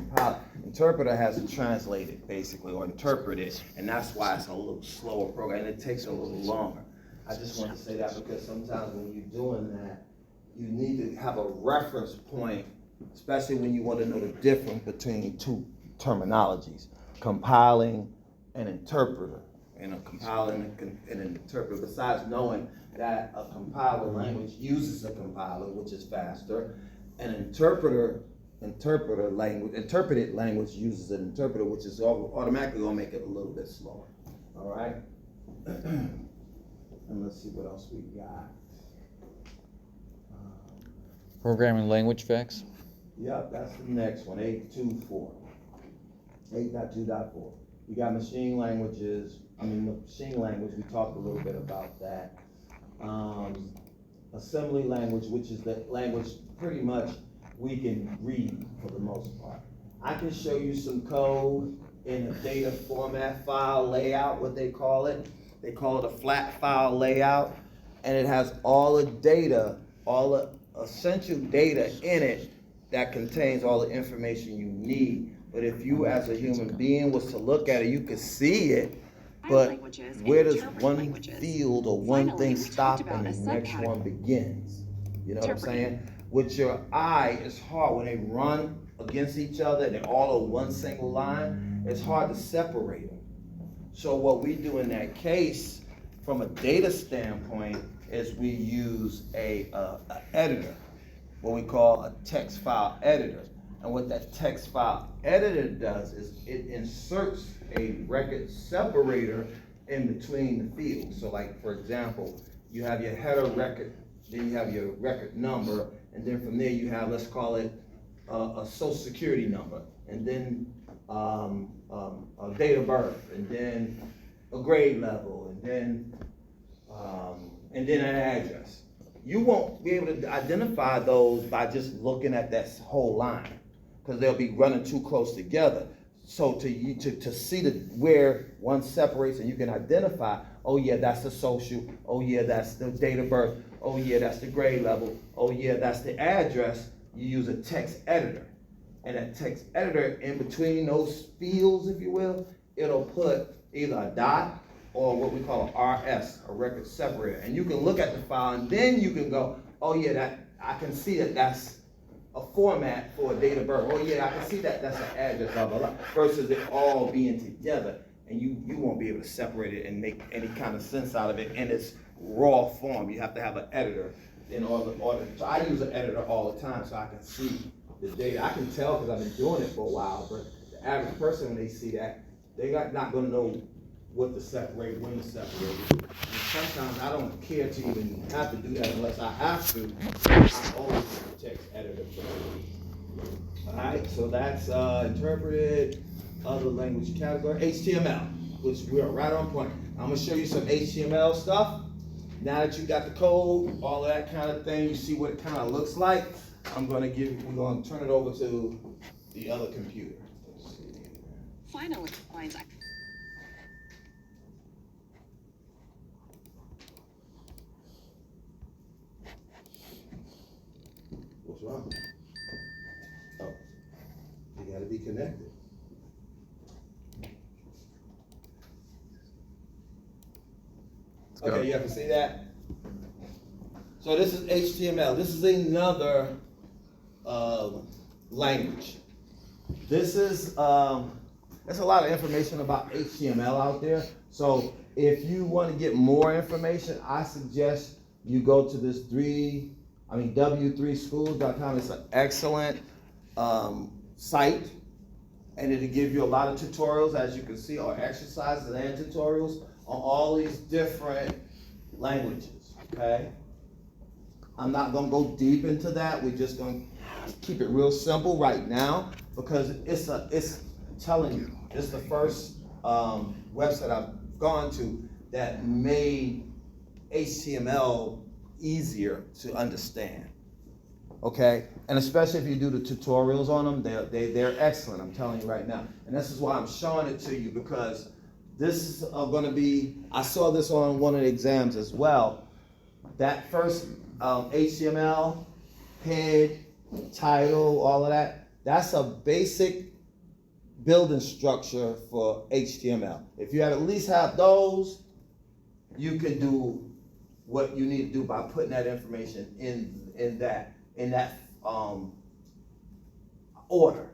interpreter has to translate it basically or interpret it, and that's why it's a little slower program and it takes a little longer. I just want to say that because sometimes when you're doing that, you need to have a reference point, especially when you want to know the difference between two terminologies, compiling and interpreter. And a compiler and an interpreter, besides knowing that a compiler language uses a compiler, which is faster, an interpreted language uses an interpreter, which is automatically gonna make it a little bit slower. All right? And let's see what else we got. Programming language facts. Yep, that's the next one, 8.2.4. 8.2.4. We got machine language, we talked a little bit about that. Assembly language, which is the language pretty much we can read for the most part. I can show you some code in a data format file layout, what they call it. They call it a flat file layout, and it has all the data, all the essential data in it that contains all the information you need. But if you as a human being was to look at it, you could see it, but where does one field or one thing stop and the next one begins? You know what I'm saying? With your eye, it's hard when they run against each other and they're all on one single line, it's hard to separate them. So what we do in that case, from a data standpoint, is we use a editor, what we call a text file editor. And what that text file editor does is it inserts a record separator in between the fields. So like, for example, you have your header record, then you have your record number, and then from there you have, let's call it a social security number, and then a date of birth, and then a grade level, and then an address. You won't be able to identify those by just looking at that whole line, because they'll be running too close together. So to see where one separates and you can identify, oh yeah, that's the social, oh yeah, that's the date of birth, oh yeah, that's the grade level, oh yeah, that's the address, you use a text editor. And that text editor, in between those fields, if you will, it'll put either a dot or what we call an RS, a record separator. And you can look at the file and then you can go, oh yeah, I can see that that's a format for a date of birth. Oh yeah, I can see that that's an address, blah, blah, blah. Versus it all being together, and you won't be able to separate it and make any kind of sense out of it in its raw form. You have to have an editor in order. So I use an editor all the time so I can see the data. I can tell because I've been doing it for a while, but the average person, when they see that, they're not gonna know what to separate, when to separate. And sometimes I don't care to even have to do that unless I have to. I always use the text editor for that. All right, so that's interpreted other language category, HTML, which we are right on point. I'm gonna show you some HTML stuff. Now that you got the code, all of that kind of thing, you see what it kind of looks like. we're gonna turn it over to the other computer. Let's see. Finally, lines. What's wrong? Oh, you gotta be connected. Okay, you have to see that? So this is HTML. This is another language. This is, there's a lot of information about HTML out there. So if you want to get more information, I suggest you go to this w3schools.com. It's an excellent site, and it'll give you a lot of tutorials, as you can see, or exercises and tutorials on all these different languages, okay? I'm not gonna go deep into that. We're just gonna keep it real simple right now, because it's telling you, it's the first website I've gone to that made HTML easier to understand, okay? And especially if you do the tutorials on them, they're excellent, I'm telling you right now. And this is why I'm showing it to you, because this is gonna be, I saw this on one of the exams as well. That first HTML, head, title, all of that, that's a basic building structure for HTML. If you at least have those, you can do what you need to do by putting that information in that order.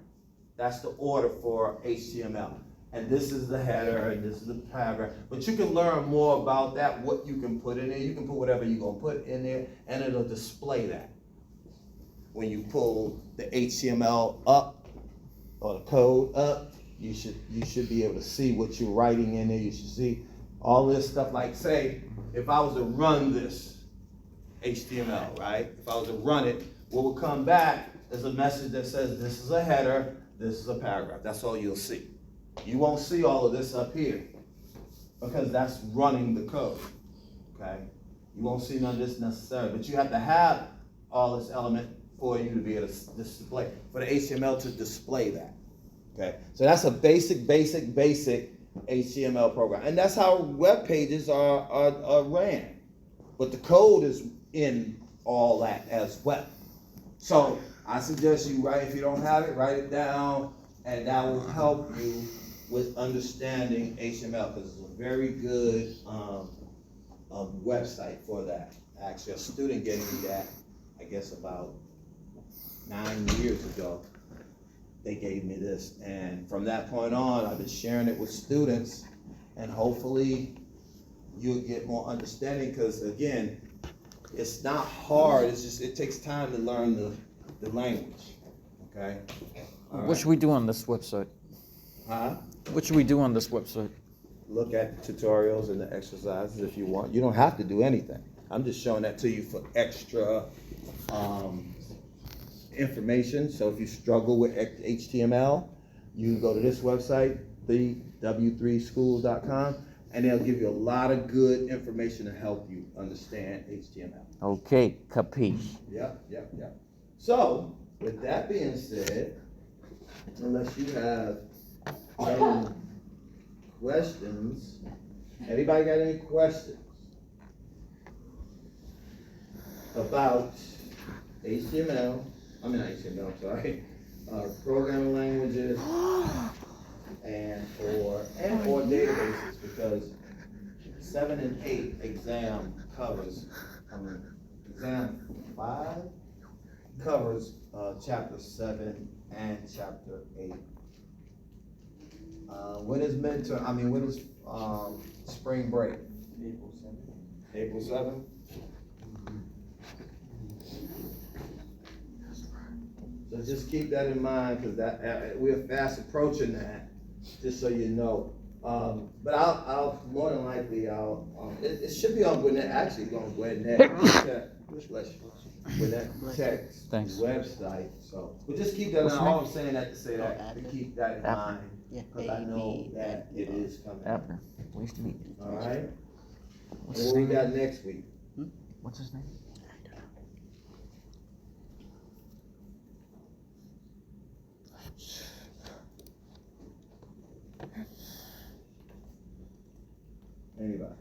That's the order for HTML. And this is the header, and this is the paragraph. But you can learn more about that, what you can put in there. You can put whatever you're gonna put in there, and it'll display that. When you pull the HTML up, or the code up, you should be able to see what you're writing in there. You should see all this stuff. Like, say, if I was to run this HTML, right? If I was to run it, what would come back is a message that says this is a header, this is a paragraph. That's all you'll see. You won't see all of this up here because that's running the code, okay? You won't see none of this necessarily, but you have to have all this element for you to be able to display, for the HTML to display that, okay? So that's a basic HTML program. And that's how web pages are ran. But the code is in all that as well. So I suggest you write, if you don't have it, write it down, and that will help you with understanding HTML, because it's a very good website for that. Actually, a student gave me that, I guess about 9 years ago. They gave me this, and from that point on, I've been sharing it with students, and hopefully you'll get more understanding, because again, it's not hard, it's just, it takes time to learn the language, okay? All What right. should we do on this website? Huh? What should we do on this website? Look at the tutorials and the exercises if you want. You don't have to do anything. I'm just showing that to you for extra information. So if you struggle with HTML, you can go to this website, the w3schools.com, and they'll give you a lot of good information to help you understand HTML. Okay, capiche. Yep. So, with that being said, unless you have any questions, anybody got any questions about HTML? I mean, not HTML, I'm sorry. Programming languages or databases, because 7 and 8 exam covers, exam 5 covers chapter 7 and chapter 8. When is midterm? When is spring break? April 7th. April 7th? So just keep that in mind, because that we're fast approaching that, just so you know. But I'll more than likely it should be on Gwinnett. Actually, on Gwinnett Tech's Thanks. website. So we'll just keep that in What's mind. your All I'm saying that to say that to keep that in mind, because I know that it is coming. Abner. Pleased to meet you. All right. What's And his what we name? got next week? What's his name? Anybody?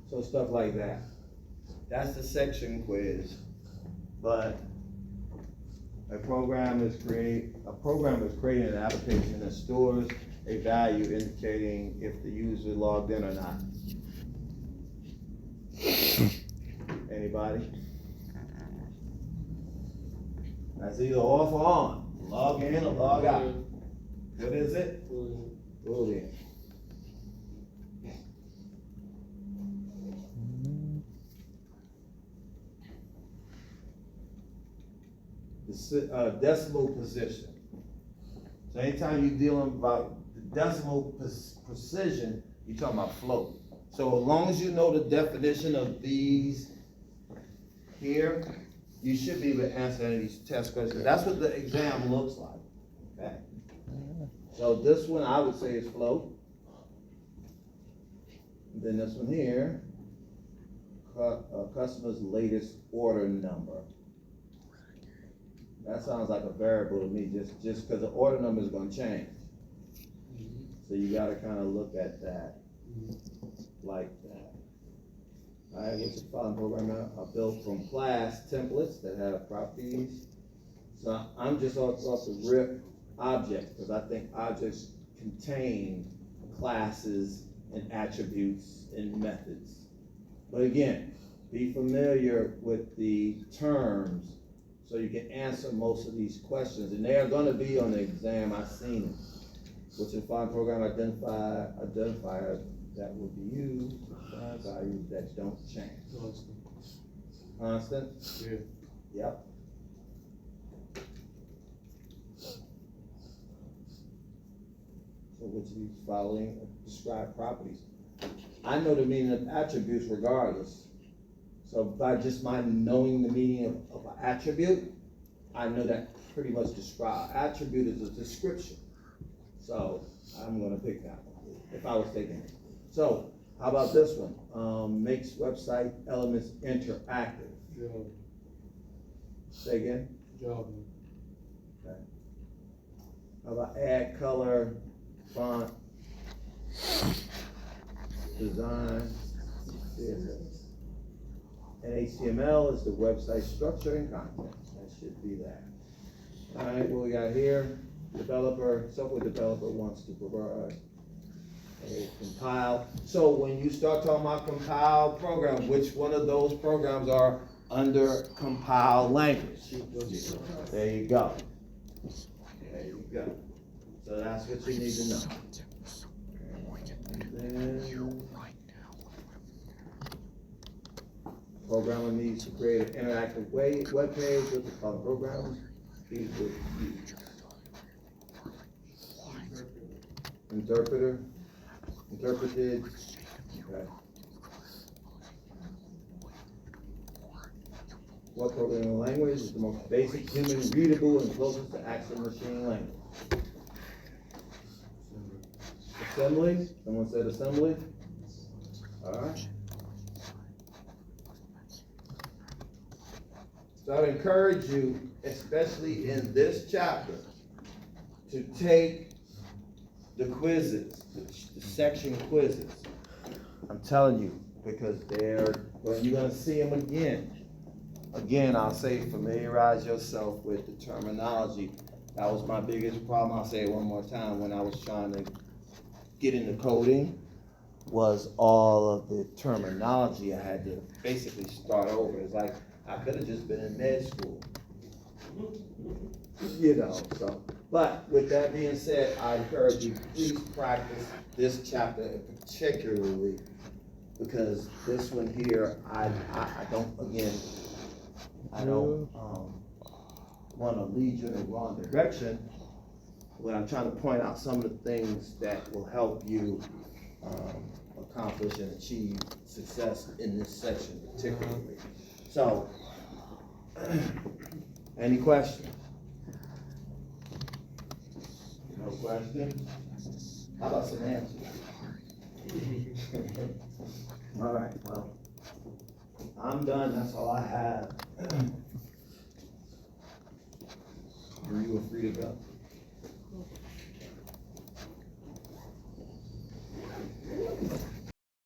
So stuff like that. That's the section quiz. But a program is creating an application that stores a value indicating if the user logged in or not. Anybody? That's either off or on. Log in or log out. What is it? Boolean. The decimal position. So anytime you're dealing about the decimal precision, you're talking about float. So as long as you know the definition of these here, you should be able to answer any of these test questions. That's what the exam looks like. Okay. So this one I would say is float. And then this one here, customer's latest order number. That sounds like a variable to me, just because the order number is gonna change. So you gotta kinda look at that like that. All right, what's the following program now? Built from class templates that have properties. So I'm just off the rip object, because I think objects contain classes and attributes and methods. But again, be familiar with the terms so you can answer most of these questions. And they are gonna be on the exam, I've seen it. What's your following program identifier that will be used, values that don't change. Constant. Constant? Yeah. Yep. So which these following describe properties. I know the meaning of attributes regardless. So by just my knowing the meaning of an attribute, I know that pretty much describe. Attribute is a description. So I'm gonna pick that one, if I was taking it. So, how about this one? Makes website elements interactive. Job. Say again? Job. Okay. How about add color, font, design, CSS. And HTML is the website structure and content. That should be that. All right, what we got here? Software developer wants to provide a compile. So when you start talking about compile program, which one of those programs are under compile language? There you go. There you go. So that's what you need to know. And then, programmer needs to create an interactive web page with the color programs. He would use. Interpreted. Okay. What programming language is the most basic, human readable, and closest to actual machine language? Assembly? Someone said assembly? Alright. So I'd encourage you, especially in this chapter, to take the quizzes, the section quizzes. I'm telling you, because you're gonna see them again. Again, I'll say familiarize yourself with the terminology. That was my biggest problem. I'll say it one more time when I was trying to get into coding, was all of the terminology. I had to basically start over. It's like, I could have just been in med school. You know, so. But with that being said, I encourage you, please practice this chapter particularly, because this one here, I don't want to lead you in the wrong direction, when I'm trying to point out some of the things that will help you accomplish and achieve success in this section particularly. So, any questions? No questions? How about some answers? All right, well, I'm done, that's all I have. And you are free to go.